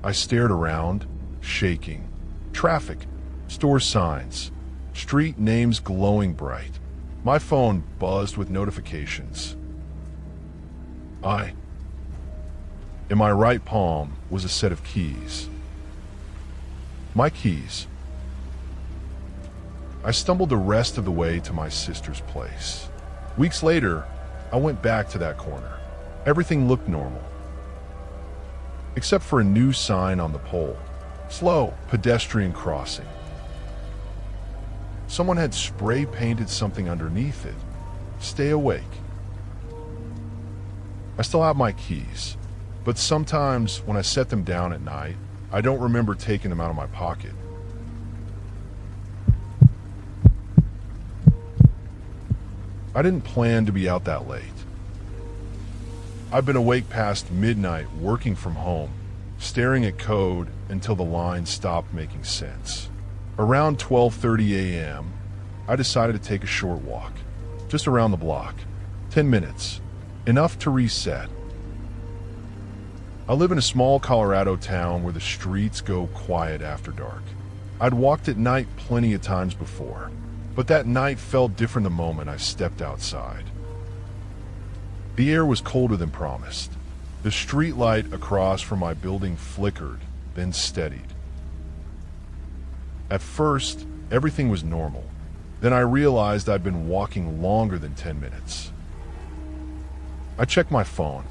[SPEAKER 2] I stared around, shaking. Traffic, store signs, street names glowing bright. My phone buzzed with notifications. In my right palm was a set of keys. My keys. I stumbled the rest of the way to my sister's place. Weeks later, I went back to that corner. Everything looked normal, except for a new sign on the pole. Slow pedestrian crossing. Someone had spray painted something underneath it. Stay awake. I still have my keys, but sometimes when I set them down at night, I don't remember taking them out of my pocket. I didn't plan to be out that late. I've been awake past midnight working from home, staring at code until the line stopped making sense. Around 12:30 a.m., I decided to take a short walk, just around the block. 10 minutes. Enough to reset. I live in a small Colorado town where the streets go quiet after dark. I'd walked at night plenty of times before, but that night felt different the moment I stepped outside. The air was colder than promised. The street light across from my building flickered, then steadied. At first, everything was normal. Then I realized I'd been walking longer than 10 minutes. I checked my phone.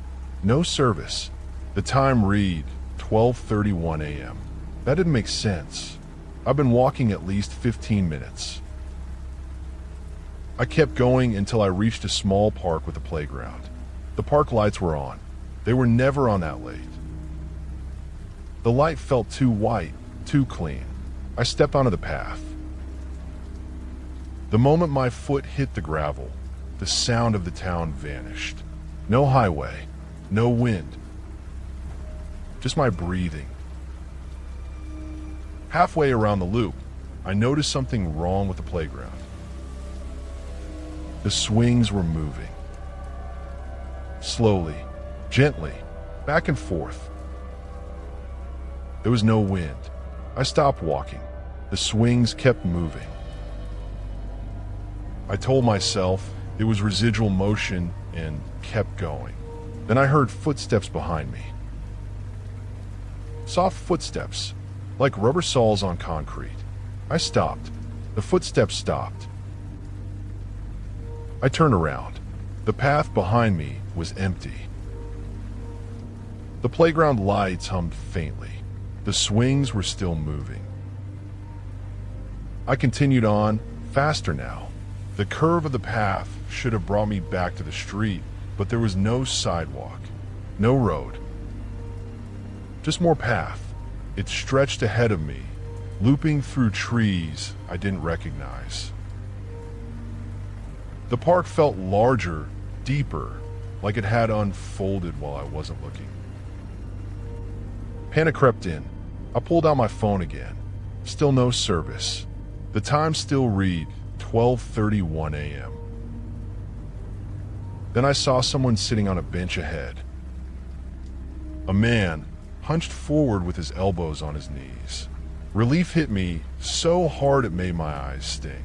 [SPEAKER 2] No service. The time read 12:31 a.m. That didn't make sense. I've been walking at least 15 minutes. I kept going until I reached a small park with a playground. The park lights were on. They were never on that late. The light felt too white, too clean. I stepped onto the path. The moment my foot hit the gravel, the sound of the town vanished. No highway, no wind, just my breathing. Halfway around the loop, I noticed something wrong with the playground. The swings were moving. Slowly, gently, back and forth. There was no wind. I stopped walking. The swings kept moving. I told myself it was residual motion and kept going. Then I heard footsteps behind me. Soft footsteps, like rubber soles on concrete. I stopped. The footsteps stopped. I turned around. The path behind me was empty. The playground lights hummed faintly. The swings were still moving. I continued on, faster now. The curve of the path should have brought me back to the street, but there was no sidewalk, no road. Just more path. It stretched ahead of me, looping through trees I didn't recognize. The park felt larger, deeper, like it had unfolded while I wasn't looking. Panic crept in. I pulled out my phone again. Still no service. The time still read 12:31 a.m. Then I saw someone sitting on a bench ahead. A man, hunched forward with his elbows on his knees. Relief hit me so hard it made my eyes sting.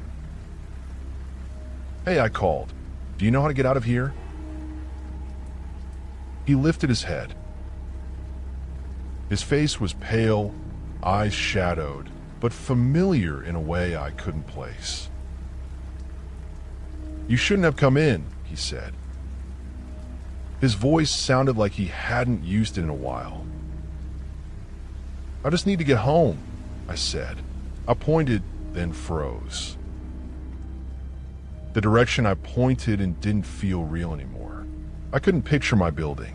[SPEAKER 2] "Hey," I called. "Do you know how to get out of here?" He lifted his head. His face was pale, eyes shadowed, but familiar in a way I couldn't place. "You shouldn't have come in," he said. His voice sounded like he hadn't used it in a while. "I just need to get home," I said. I pointed, then froze. The direction I pointed and didn't feel real anymore. I couldn't picture my building.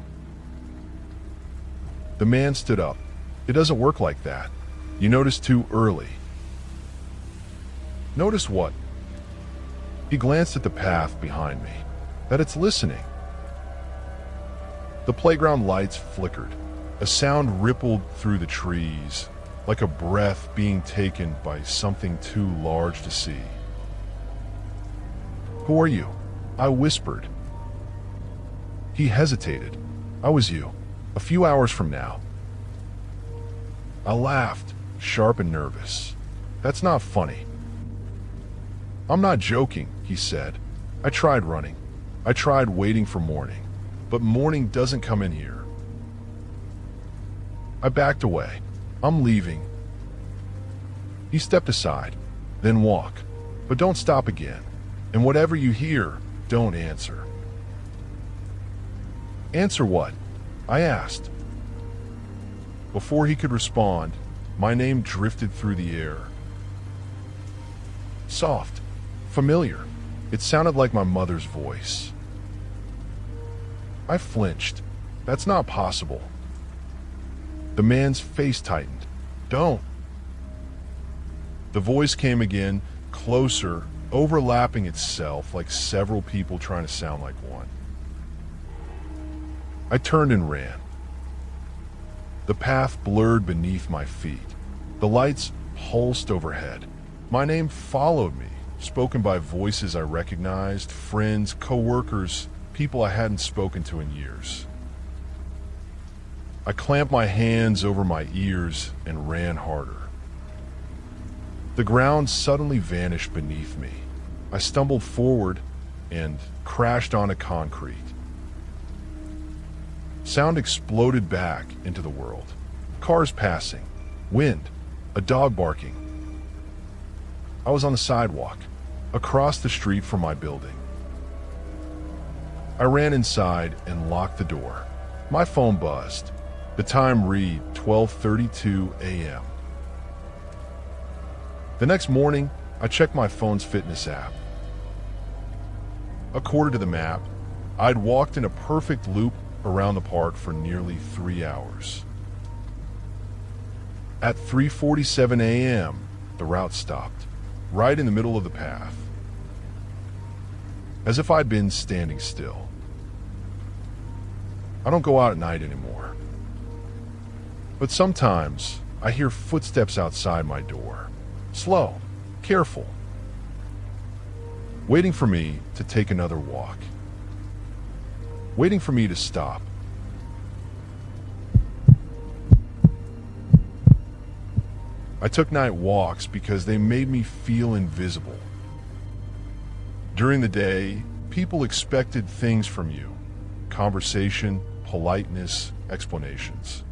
[SPEAKER 2] The man stood up. "It doesn't work like that. You noticed too early." "Notice what?" He glanced at the path behind me. "That it's listening." The playground lights flickered. A sound rippled through the trees, like a breath being taken by something too large to see. "Who are you?" I whispered. He hesitated. "I was you, a few hours from now." I laughed, sharp and nervous. "That's not funny." "I'm not joking," he said. "I tried running. I tried waiting for morning. But morning doesn't come in here." I backed away. "I'm leaving." He stepped aside. "Then walk. But don't stop again. And whatever you hear, don't answer." "Answer what?" I asked. Before he could respond, my name drifted through the air. Soft, familiar. It sounded like my mother's voice. I flinched. "That's not possible." The man's face tightened. "Don't." The voice came again, closer, overlapping itself like several people trying to sound like one. I turned and ran. The path blurred beneath my feet. The lights pulsed overhead. My name followed me, spoken by voices I recognized, friends, co-workers, people I hadn't spoken to in years. I clamped my hands over my ears and ran harder. The ground suddenly vanished beneath me. I stumbled forward and crashed onto concrete. Sound exploded back into the world. Cars passing, wind, a dog barking. I was on the sidewalk, across the street from my building. I ran inside and locked the door. My phone buzzed. The time read 12:32 a.m. The next morning, I checked my phone's fitness app. According to the map, I'd walked in a perfect loop around the park for nearly 3 hours. At 3:47 a.m., the route stopped, right in the middle of the path, as if I'd been standing still. I don't go out at night anymore, but sometimes I hear footsteps outside my door, slow, careful, waiting for me to take another walk, waiting for me to stop. I took night walks because they made me feel invisible. During the day, people expected things from you: conversation, politeness, explanations.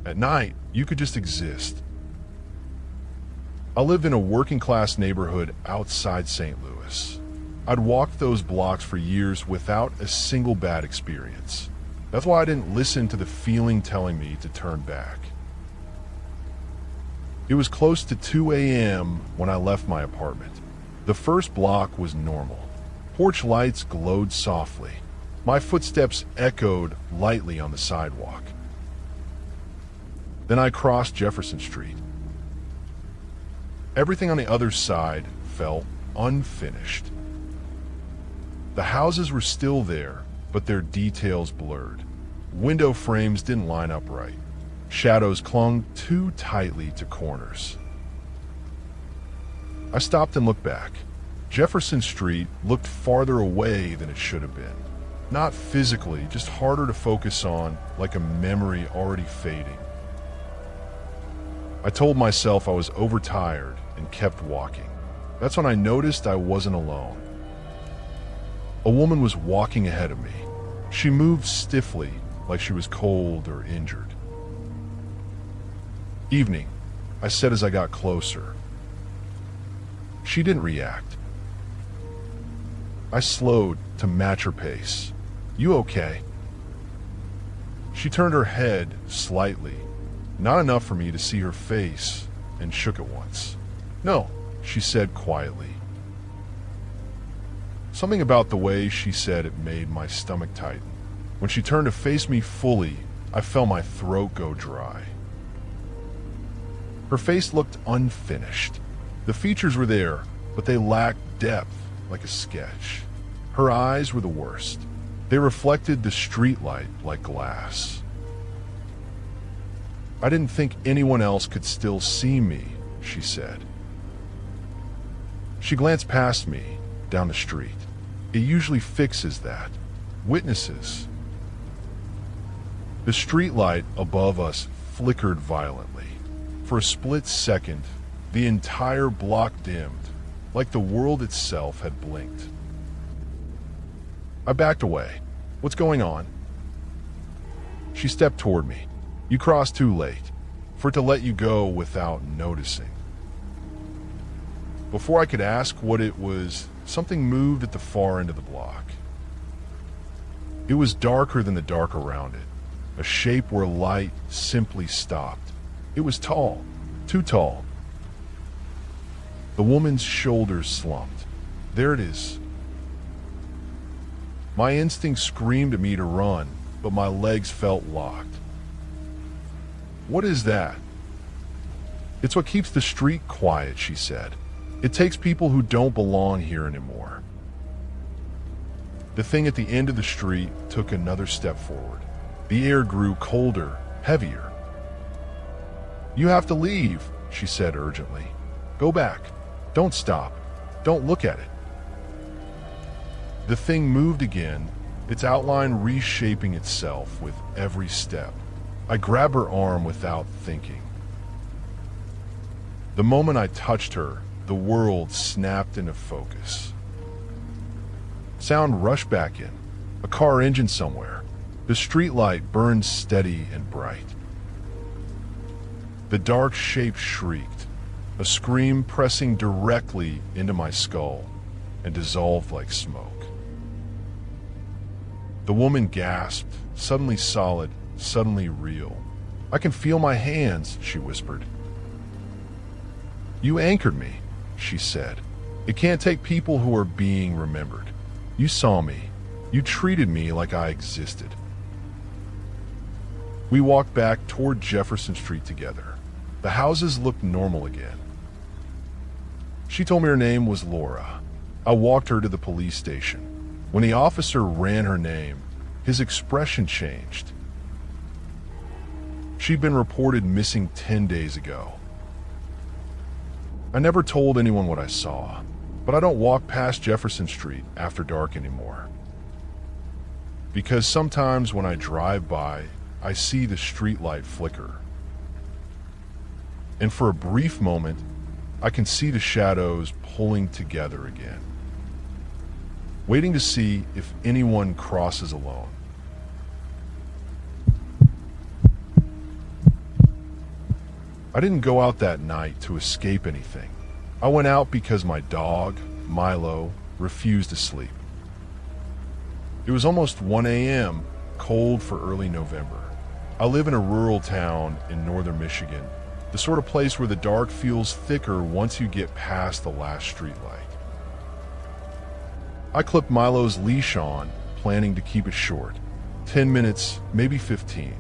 [SPEAKER 2] At night, you could just exist. I lived in a working-class neighborhood outside St. Louis. I'd walked those blocks for years without a single bad experience. That's why I didn't listen to the feeling telling me to turn back. It was close to 2 a.m. when I left my apartment. The first block was normal. Porch lights glowed softly. My footsteps echoed lightly on the sidewalk. Then I crossed Jefferson Street. Everything on the other side felt unfinished. The houses were still there, but their details blurred. Window frames didn't line up right. Shadows clung too tightly to corners. I stopped and looked back. Jefferson Street looked farther away than it should have been. Not physically, just harder to focus on, like a memory already fading. I told myself I was overtired and kept walking. That's when I noticed I wasn't alone. A woman was walking ahead of me. She moved stiffly, like she was cold or injured. "Evening," I said as I got closer. She didn't react. I slowed to match her pace. "You okay?" She turned her head slightly, not enough for me to see her face, and shook it once. "No," she said quietly. Something about the way she said it made my stomach tighten. When she turned to face me fully, I felt my throat go dry. Her face looked unfinished. The features were there, but they lacked depth, like a sketch. Her eyes were the worst. They reflected the streetlight like glass. "I didn't think anyone else could still see me," she said. She glanced past me, down the street. It usually fixes that. Witnesses. The streetlight above us flickered violently. For a split second, the entire block dimmed, like the world itself had blinked. I backed away. "What's going on?" She stepped toward me. "You crossed too late, for it to let you go without noticing." Before I could ask what it was, something moved at the far end of the block. It was darker than the dark around it, a shape where light simply stopped. It was tall, too tall. The woman's shoulders slumped. "There it is." My instinct screamed at me to run, but my legs felt locked. "What is that?" "It's what keeps the street quiet," she said. "It takes people who don't belong here anymore." The thing at the end of the street took another step forward. The air grew colder, heavier. "You have to leave," she said urgently. "Go back. Don't stop. Don't look at it." The thing moved again, its outline reshaping itself with every step. I grabbed her arm without thinking. The moment I touched her, the world snapped into focus. Sound rushed back in, a car engine somewhere. The streetlight burned steady and bright. The dark shape shrieked, a scream pressing directly into my skull and dissolved like smoke. The woman gasped, suddenly solid, suddenly real. "I can feel my hands," she whispered. "You anchored me," she said. "It can't take people who are being remembered. You saw me. You treated me like I existed." We walked back toward Jefferson Street together. The houses looked normal again. She told me her name was Laura. I walked her to the police station. When the officer ran her name, his expression changed. She'd been reported missing 10 days ago. I never told anyone what I saw, but I don't walk past Jefferson Street after dark anymore. Because sometimes when I drive by, I see the streetlight flicker. And for a brief moment, I can see the shadows pulling together again, waiting to see if anyone crosses alone. I didn't go out that night to escape anything. I went out because my dog, Milo, refused to sleep. It was almost 1 a.m., cold for early November. I live in a rural town in northern Michigan, the sort of place where the dark feels thicker once you get past the last streetlight. I clipped Milo's leash on, planning to keep it short. 10 minutes, maybe 15.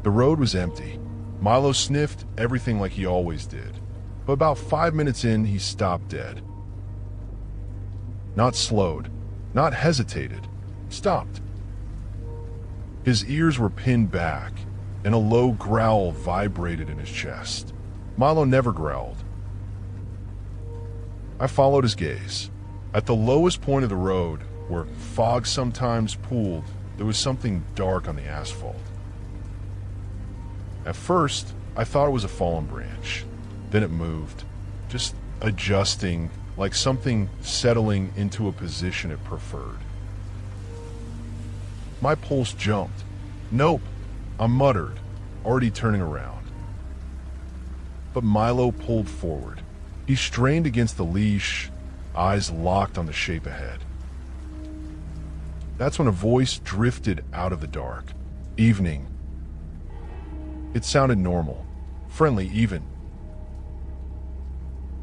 [SPEAKER 2] The road was empty. Milo sniffed everything like he always did, but about 5 minutes in, he stopped dead. Not slowed, not hesitated, stopped. His ears were pinned back, and a low growl vibrated in his chest. Milo never growled. I followed his gaze. At the lowest point of the road, where fog sometimes pooled, there was something dark on the asphalt. At first, I thought it was a fallen branch. Then it moved, just adjusting, like something settling into a position it preferred. My pulse jumped. "Nope," I muttered, already turning around. But Milo pulled forward. He strained against the leash, eyes locked on the shape ahead. That's when a voice drifted out of the dark. "Evening." It sounded normal, friendly even.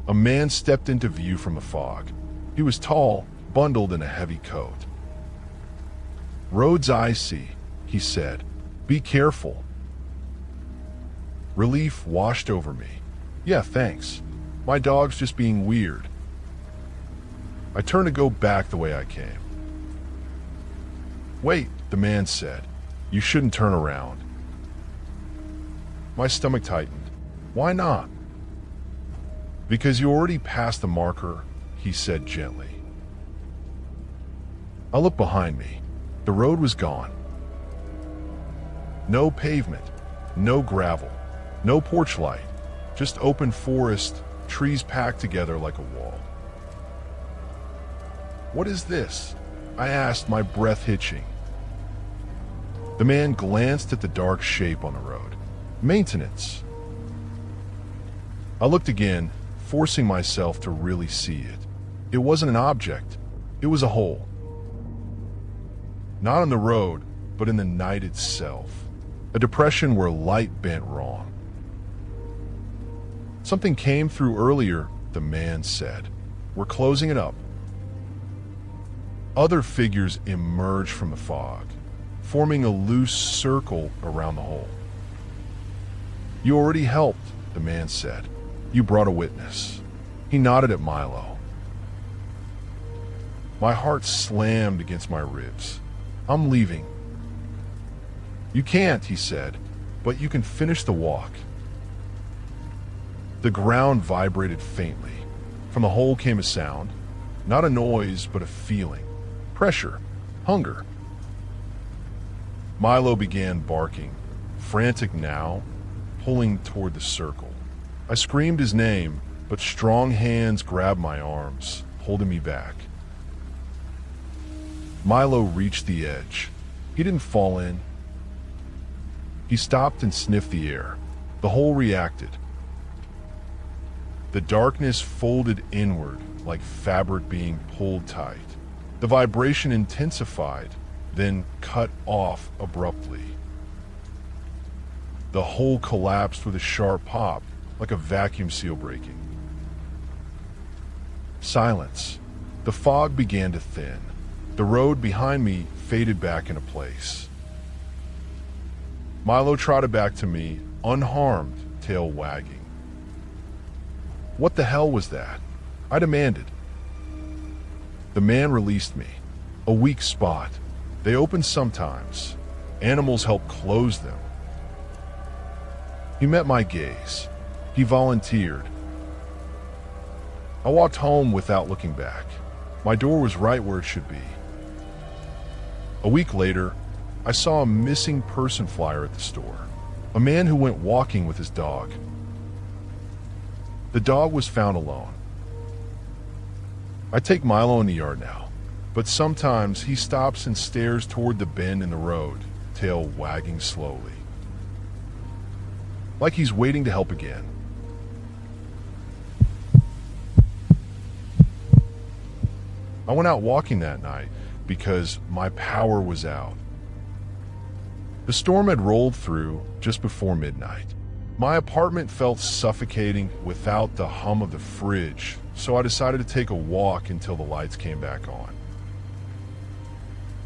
[SPEAKER 2] A man stepped into view from the fog. He was tall, bundled in a heavy coat. "Road's icy," he said. "Be careful." Relief washed over me. "Yeah, thanks. My dog's just being weird." I turned to go back the way I came. "Wait," the man said. "You shouldn't turn around." My stomach tightened. "Why not?" "Because you already passed the marker," he said gently. I looked behind me. The road was gone. No pavement, no gravel, no porch light, just open forest, trees packed together like a wall. "What is this?" I asked, my breath hitching. The man glanced at the dark shape on the road. "Maintenance." I looked again, forcing myself to really see it. It wasn't an object, it was a hole. Not on the road, but in the night itself. A depression where light bent wrong. "Something came through earlier," the man said. "We're closing it up." Other figures emerged from the fog, forming a loose circle around the hole. "You already helped," the man said. "You brought a witness." He nodded at Milo. My heart slammed against my ribs. "I'm leaving." "You can't," he said, "but you can finish the walk." The ground vibrated faintly. From the hole came a sound, not a noise, but a feeling. Pressure, Hunger. Milo began barking, frantic now, pulling toward the circle. I screamed his name, but strong hands grabbed my arms, holding me back. Milo reached the edge. He didn't fall in. He stopped and sniffed the air. The hole reacted. The darkness folded inward like fabric being pulled tight. The vibration intensified, then cut off abruptly. The hole collapsed with a sharp pop, like a vacuum seal breaking. Silence. The fog began to thin. The road behind me faded back into place. Milo trotted back to me, unharmed, tail wagging. What the hell was that? I demanded. The man released me. A weak spot. They open sometimes. Animals help close them. He met my gaze. He volunteered. I walked home without looking back. My door was right where it should be. A week later, I saw a missing person flyer at the store. A man who went walking with his dog. The dog was found alone. I take Milo in the yard now, but sometimes he stops and stares toward the bend in the road, tail wagging slowly. Like he's waiting to help again. I went out walking that night because my power was out. The storm had rolled through just before midnight. My apartment felt suffocating without the hum of the fridge, so I decided to take a walk until the lights came back on.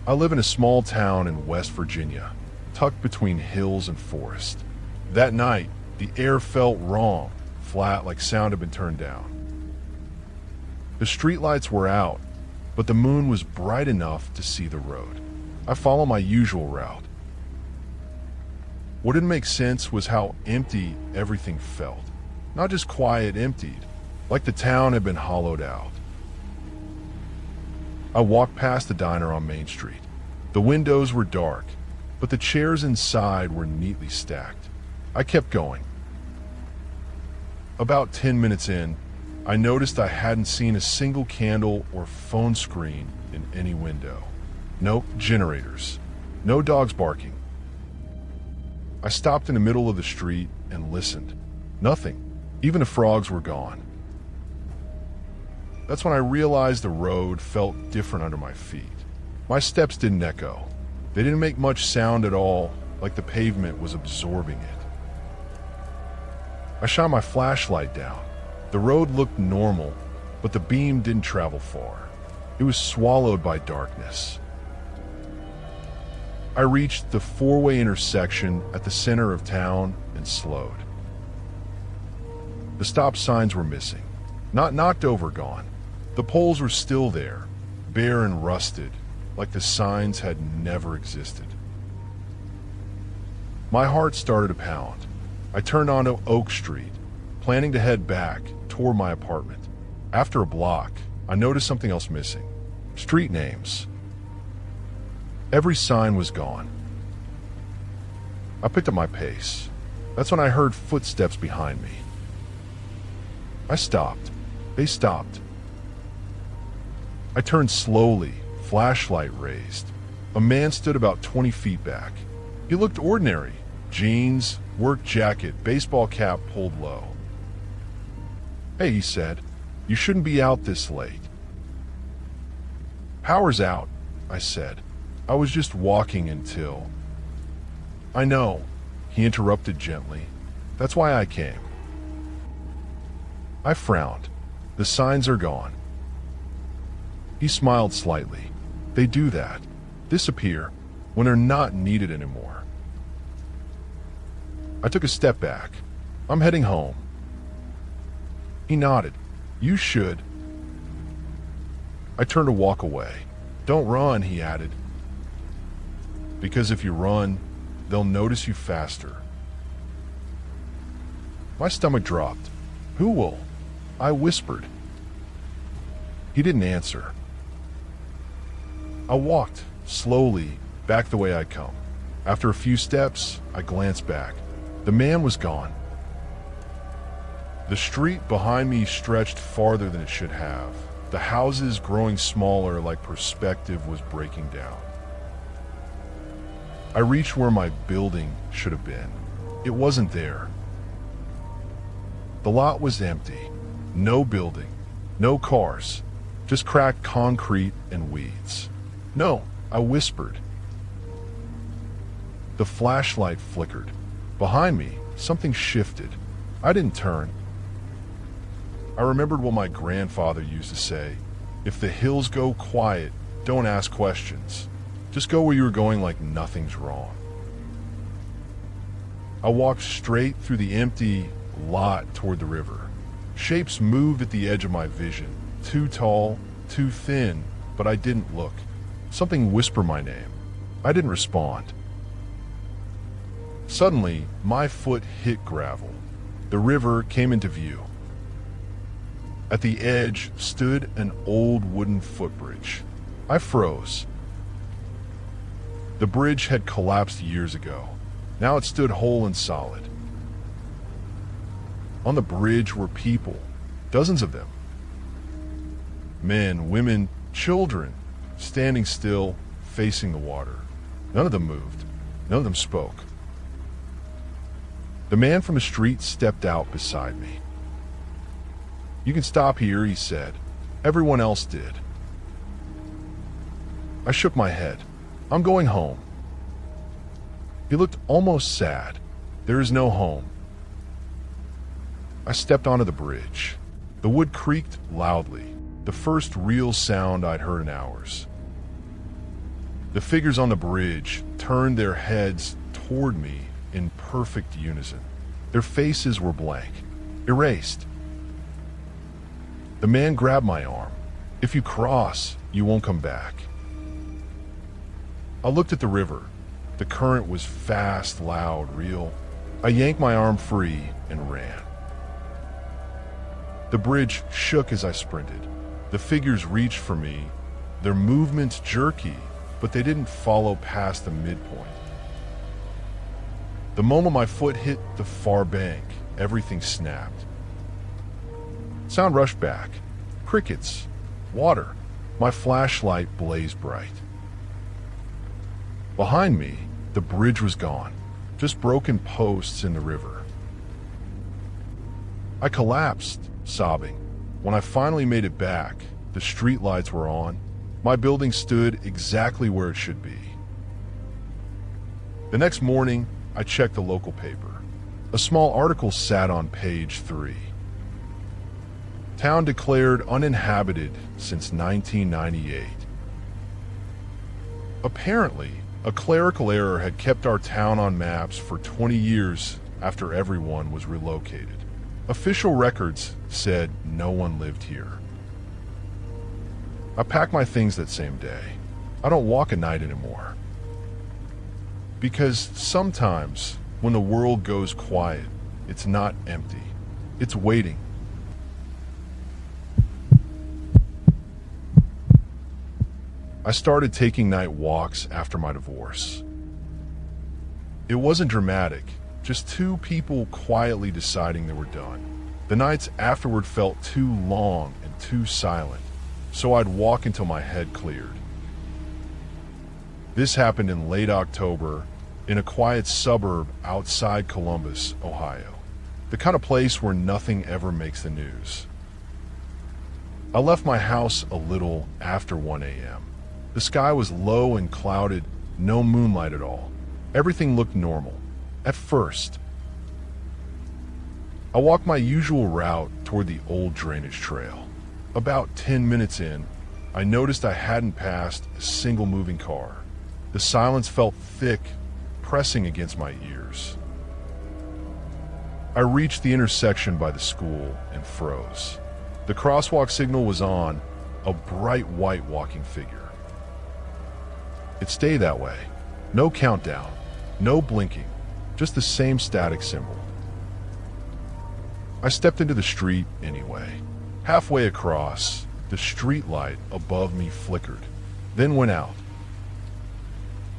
[SPEAKER 2] I live in a small town in West Virginia, tucked between hills and forest. That night, the air felt wrong, flat like sound had been turned down. The streetlights were out, but the moon was bright enough to see the road. I followed my usual route. What didn't make sense was how empty everything felt. Not just quiet, emptied, like the town had been hollowed out. I walked past the diner on Main Street. The windows were dark, but the chairs inside were neatly stacked. I kept going. About 10 minutes in, I noticed I hadn't seen a single candle or phone screen in any window. No generators. No dogs barking. I stopped in the middle of the street and listened. Nothing. Even the frogs were gone. That's when I realized the road felt different under my feet. My steps didn't echo. They didn't make much sound at all, like the pavement was absorbing it. I shone my flashlight down. The road looked normal, but the beam didn't travel far. It was swallowed by darkness. I reached the four-way intersection at the center of town and slowed. The stop signs were missing. Not knocked over, gone. The poles were still there, bare and rusted, like the signs had never existed. My heart started to pound. I turned onto Oak Street, planning to head back toward my apartment. After a block, I noticed something else missing. Street names. Every sign was gone. I picked up my pace. That's when I heard footsteps behind me. I stopped. They stopped. I turned slowly, flashlight raised. A man stood about 20 feet back. He looked ordinary. Jeans, work jacket, baseball cap pulled low. "Hey," he said, "you shouldn't be out this late." "Power's out," I said. "I was just walking until—" "I know," he interrupted gently. "That's why I came." I frowned. "The signs are gone." He smiled slightly. "They do that. Disappear when they're not needed anymore." I took a step back. "I'm heading home." He nodded. "You should." I turned to walk away. "Don't run," he added. "Because if you run, they'll notice you faster." My stomach dropped. "Who will?" I whispered. He didn't answer. I walked slowly, back the way I'd come. After a few steps, I glanced back. The man was gone. The street behind me stretched farther than it should have, the houses growing smaller like perspective was breaking down. I reached where my building should have been. It wasn't there. The lot was empty. No building, no cars, just cracked concrete and weeds. No, I whispered. The flashlight flickered. Behind me, something shifted. I didn't turn. I remembered what my grandfather used to say, if the hills go quiet, don't ask questions. Just go where you're going like nothing's wrong. I walked straight through the empty lot toward the river. Shapes moved at the edge of my vision, too tall, too thin, but I didn't look. Something whispered my name. I didn't respond. Suddenly, my foot hit gravel. The river came into view. At the edge stood an old wooden footbridge. I froze. The bridge had collapsed years ago. Now it stood whole and solid. On the bridge were people, dozens of them. Men, women, children, standing still, facing the water. None of them moved. None of them spoke. The man from the street stepped out beside me. "You can stop here," he said. Everyone else did. I shook my head. "I'm going home." He looked almost sad. "There is no home." I stepped onto the bridge. The wood creaked loudly, the first real sound I'd heard in hours. The figures on the bridge turned their heads toward me in perfect unison. Their faces were blank, erased. The man grabbed my arm. "If you cross, you won't come back." I looked at the river. The current was fast, loud, real. I yanked my arm free and ran. The bridge shook as I sprinted. The figures reached for me, their movements jerky, but they didn't follow past the midpoint. The moment my foot hit the far bank, everything snapped. Sound rushed back. Crickets. Water. My flashlight blazed bright. Behind me, the bridge was gone. Just broken posts in the river. I collapsed, sobbing. When I finally made it back, the streetlights were on. My building stood exactly where it should be. The next morning, I checked the local paper. A small article sat on page 3. Town declared uninhabited since 1998. Apparently, a clerical error had kept our town on maps for 20 years after everyone was relocated. Official records said no one lived here. I packed my things that same day. I don't walk at night anymore. Because sometimes, when the world goes quiet, it's not empty. It's waiting. I started taking night walks after my divorce. It wasn't dramatic, just two people quietly deciding they were done. The nights afterward felt too long and too silent, so I'd walk until my head cleared. This happened in late October in a quiet suburb outside Columbus, Ohio. The kind of place where nothing ever makes the news. I left my house a little after 1 a.m. The sky was low and clouded, no moonlight at all. Everything looked normal, at first. I walked my usual route toward the old drainage trail. About 10 minutes in, I noticed I hadn't passed a single moving car. The silence felt thick, pressing against my ears. I reached the intersection by the school and froze. The crosswalk signal was on, a bright white walking figure. It stayed that way. No countdown, no blinking, just the same static symbol. I stepped into the street anyway. Halfway across, the street light above me flickered, then went out.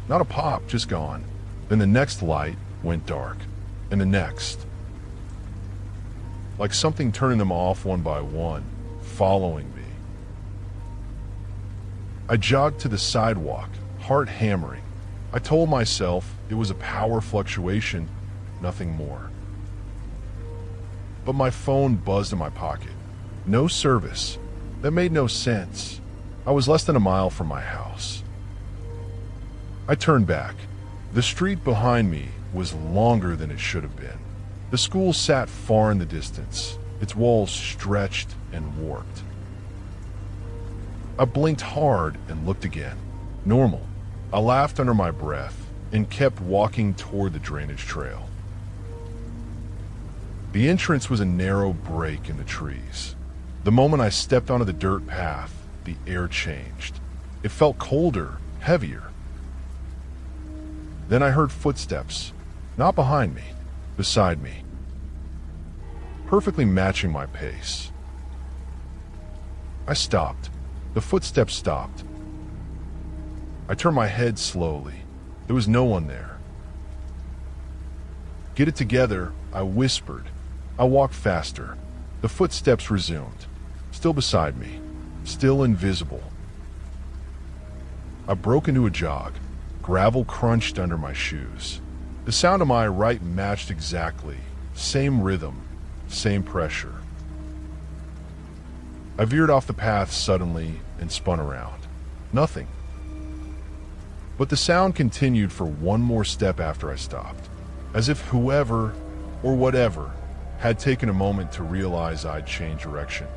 [SPEAKER 2] Not a pop, just gone. Then the next light went dark, and the next. Like something turning them off one by one, following me. I jogged to the sidewalk, heart hammering. I told myself it was a power fluctuation, nothing more. But my phone buzzed in my pocket. No service. That made no sense. I was less than a mile from my house. I turned back. The street behind me was longer than it should have been. The school sat far in the distance, its walls stretched and warped. I blinked hard and looked again. Normal. I laughed under my breath and kept walking toward the drainage trail. The entrance was a narrow break in the trees. The moment I stepped onto the dirt path, the air changed. It felt colder, heavier. Then I heard footsteps, not behind me, beside me, perfectly matching my pace. I stopped. The footsteps stopped. I turned my head slowly. There was no one there. Get it together, I whispered. I walked faster. The footsteps resumed, still beside me, still invisible. I broke into a jog. Gravel crunched under my shoes. The sound of my right matched exactly. Same rhythm, same pressure. I veered off the path suddenly and spun around. Nothing. But the sound continued for one more step after I stopped, as if whoever or whatever had taken a moment to realize I'd changed direction.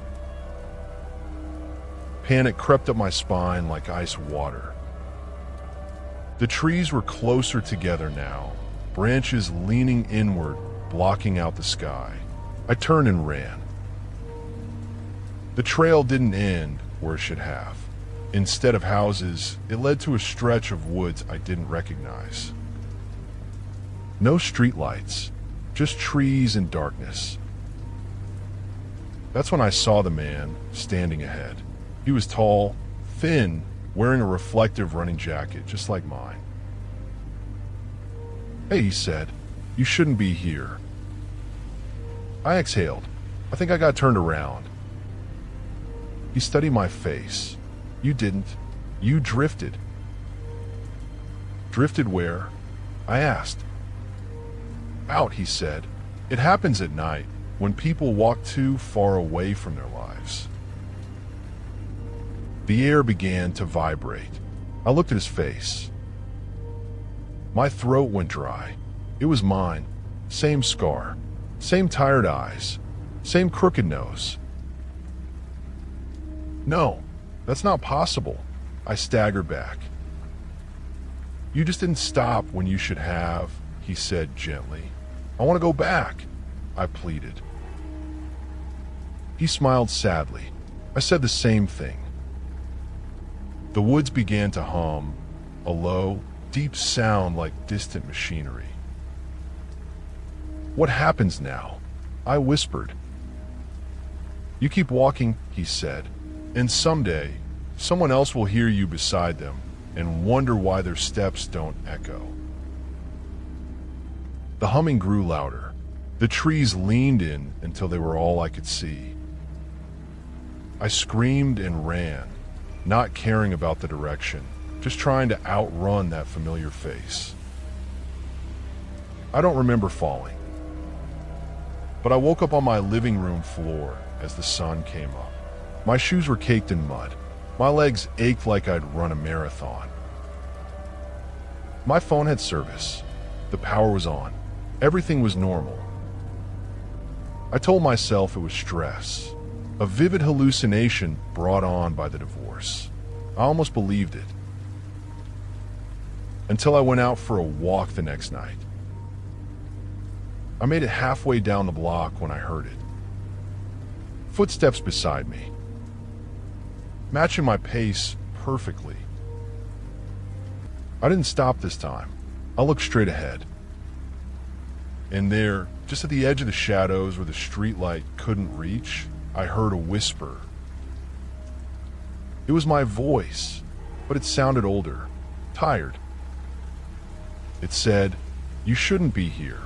[SPEAKER 2] Panic crept up my spine like ice water. The trees were closer together now, branches leaning inward, blocking out the sky. I turned and ran. The trail didn't end where it should have. Instead of houses, it led to a stretch of woods I didn't recognize. No streetlights, just trees and darkness. That's when I saw the man standing ahead. He was tall, thin, wearing a reflective running jacket just like mine. "Hey," he said, "you shouldn't be here." I exhaled. I think I got turned around. He studied my face. "You didn't. You drifted." "Drifted where?" I asked. "Out," he said. "It happens at night, when people walk too far away from their lives." The air began to vibrate. I looked at his face. My throat went dry. It was mine. Same scar. Same tired eyes. Same crooked nose. "No, that's not possible." I staggered back. "You just didn't stop when you should have," he said gently. "I want to go back," I pleaded. He smiled sadly. I said the same thing. The woods began to hum, a low, deep sound like distant machinery. "What happens now?" I whispered. "You keep walking," he said, "and someday, someone else will hear you beside them and wonder why their steps don't echo." The humming grew louder. The trees leaned in until they were all I could see. I screamed and ran, not caring about the direction, just trying to outrun that familiar face. I don't remember falling, but I woke up on my living room floor as the sun came up. My shoes were caked in mud. My legs ached like I'd run a marathon. My phone had service. The power was on. Everything was normal. I told myself it was stress, a vivid hallucination brought on by the divorce. I almost believed it. Until I went out for a walk the next night. I made it halfway down the block when I heard it. Footsteps beside me, matching my pace perfectly. I didn't stop this time. I looked straight ahead. And there, just at the edge of the shadows where the streetlight couldn't reach, I heard a whisper. It was my voice, but it sounded older, tired. It said, "You shouldn't be here."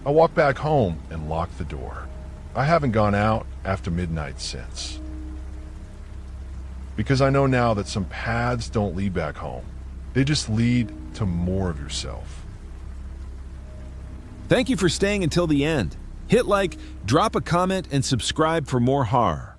[SPEAKER 2] I walked back home and locked the door. I haven't gone out after midnight since. Because I know now that some paths don't lead back home. They just lead to more of yourself.
[SPEAKER 1] Thank you for staying until the end. Hit like, drop a comment, and subscribe for more horror.